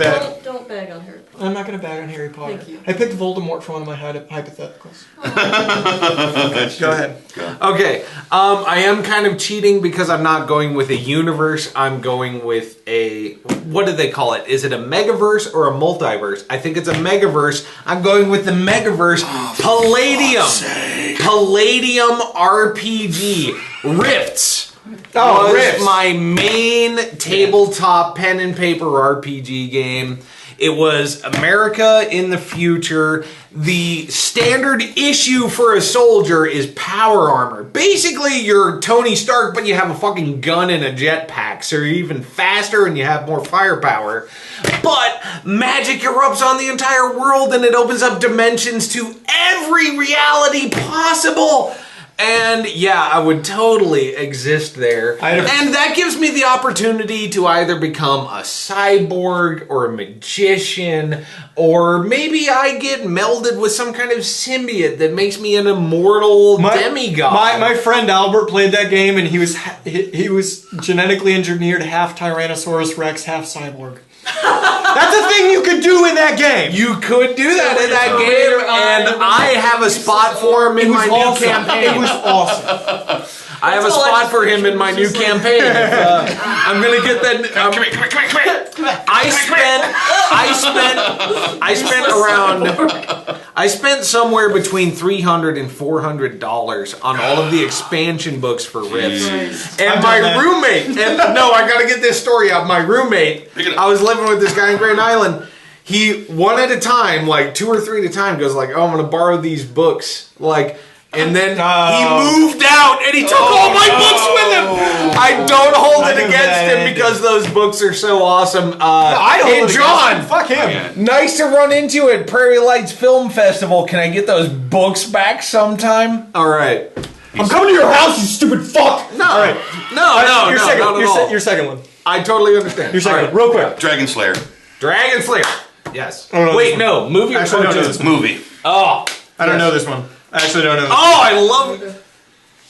Don't bag on Harry Potter. I'm not gonna bag on Harry Potter. Thank you. I picked Voldemort for one of my hypotheticals. Go ahead. Okay. I am kind of cheating because I'm not going with a universe. I'm going with a what do they call it? Is it a megaverse or a multiverse? I think it's a megaverse. I'm going with the megaverse. Palladium. Palladium RPG. Rifts. Oh, was Rifts. my main tabletop pen and paper RPG game. It was America in the future. The standard issue for a soldier is power armor. Basically, you're Tony Stark, but you have a fucking gun and a jetpack, so you're even faster and you have more firepower. But magic erupts on the entire world and it opens up dimensions to every reality possible. And yeah, I would totally exist there. And that gives me the opportunity to either become a cyborg or a magician, or maybe I get melded with some kind of symbiote that makes me an immortal demigod. My friend Albert played that game, and he was genetically engineered half Tyrannosaurus Rex, half cyborg. That's a thing you could do in that game. You could do that in that game, and I have a spot for him in my new campaign. It was awesome. I have a That's all I spot just for him in my new just like- campaign. I'm gonna get that. Come here. I spent somewhere between $300 and $400 on all of the expansion books for Rips. And I've my done that. roommate, and no, I gotta get this story out. My roommate, I was living with this guy in Grand Island. He, one at a time, like 2 or 3 at a time, goes like, "Oh, I'm gonna borrow these books," like. And then he moved out, and he took all my books with him. I don't hold it against him because those books are so awesome. I don't hey, hold it John, against him. Fuck him. nice to run into at Prairie Lights Film Festival. Can I get those books back sometime? All right. I'm coming to your house, you stupid fuck. No, All right. no, Your not second. at all. Your second one. I totally understand. Your second. All One. Real quick. Dragon Slayer. Dragon Slayer. Yes. I don't know Wait, this no. Movie or Actually, no, cartoon? this Movie. Oh. I don't know this one. I actually don't know this Oh, I love it.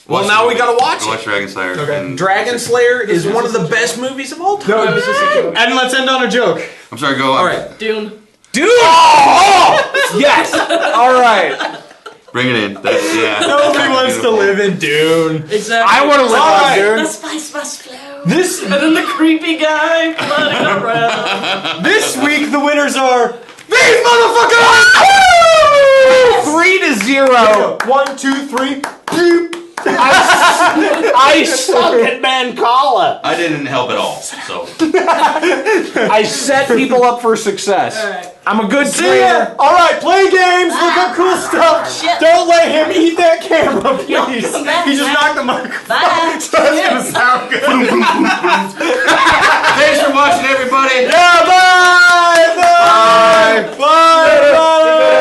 Well, Watch now the we movie. gotta watch Go it. watch Dragon Slayer. Okay. and- Dragon Slayer is one of the best movies of all time. No, and let's end on a joke. I'm sorry, go. All right. Dune. Dude! Oh! Yes! All right. Bring it in. That's, yeah. Nobody wants to live in Dune. Exactly. I want to live on Alright. The Dune. spice must flow. This And then the creepy guy floating around. this week the winners are These motherfuckers! 3-0. 1, 2, 3. I suck at Mancala. I didn't help at all. So I set people up for success. Alright. I'm a good See ya. trainer. All right, play games. Look up cool stuff. Shit. Don't let him eat that camera, please. come back, He just man. knocked the microphone. Bye. So that's gonna sound good. thanks for watching, everybody. Yeah, bye, bye, bye.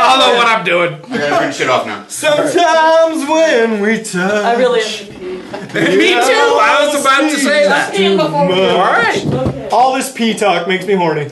I don't know what I'm doing. I gotta turn shit off now. Sometimes when we touch. I really have to pee. Me too. I was about to say that. Peeing before we All right. Okay. All this pee talk makes me horny.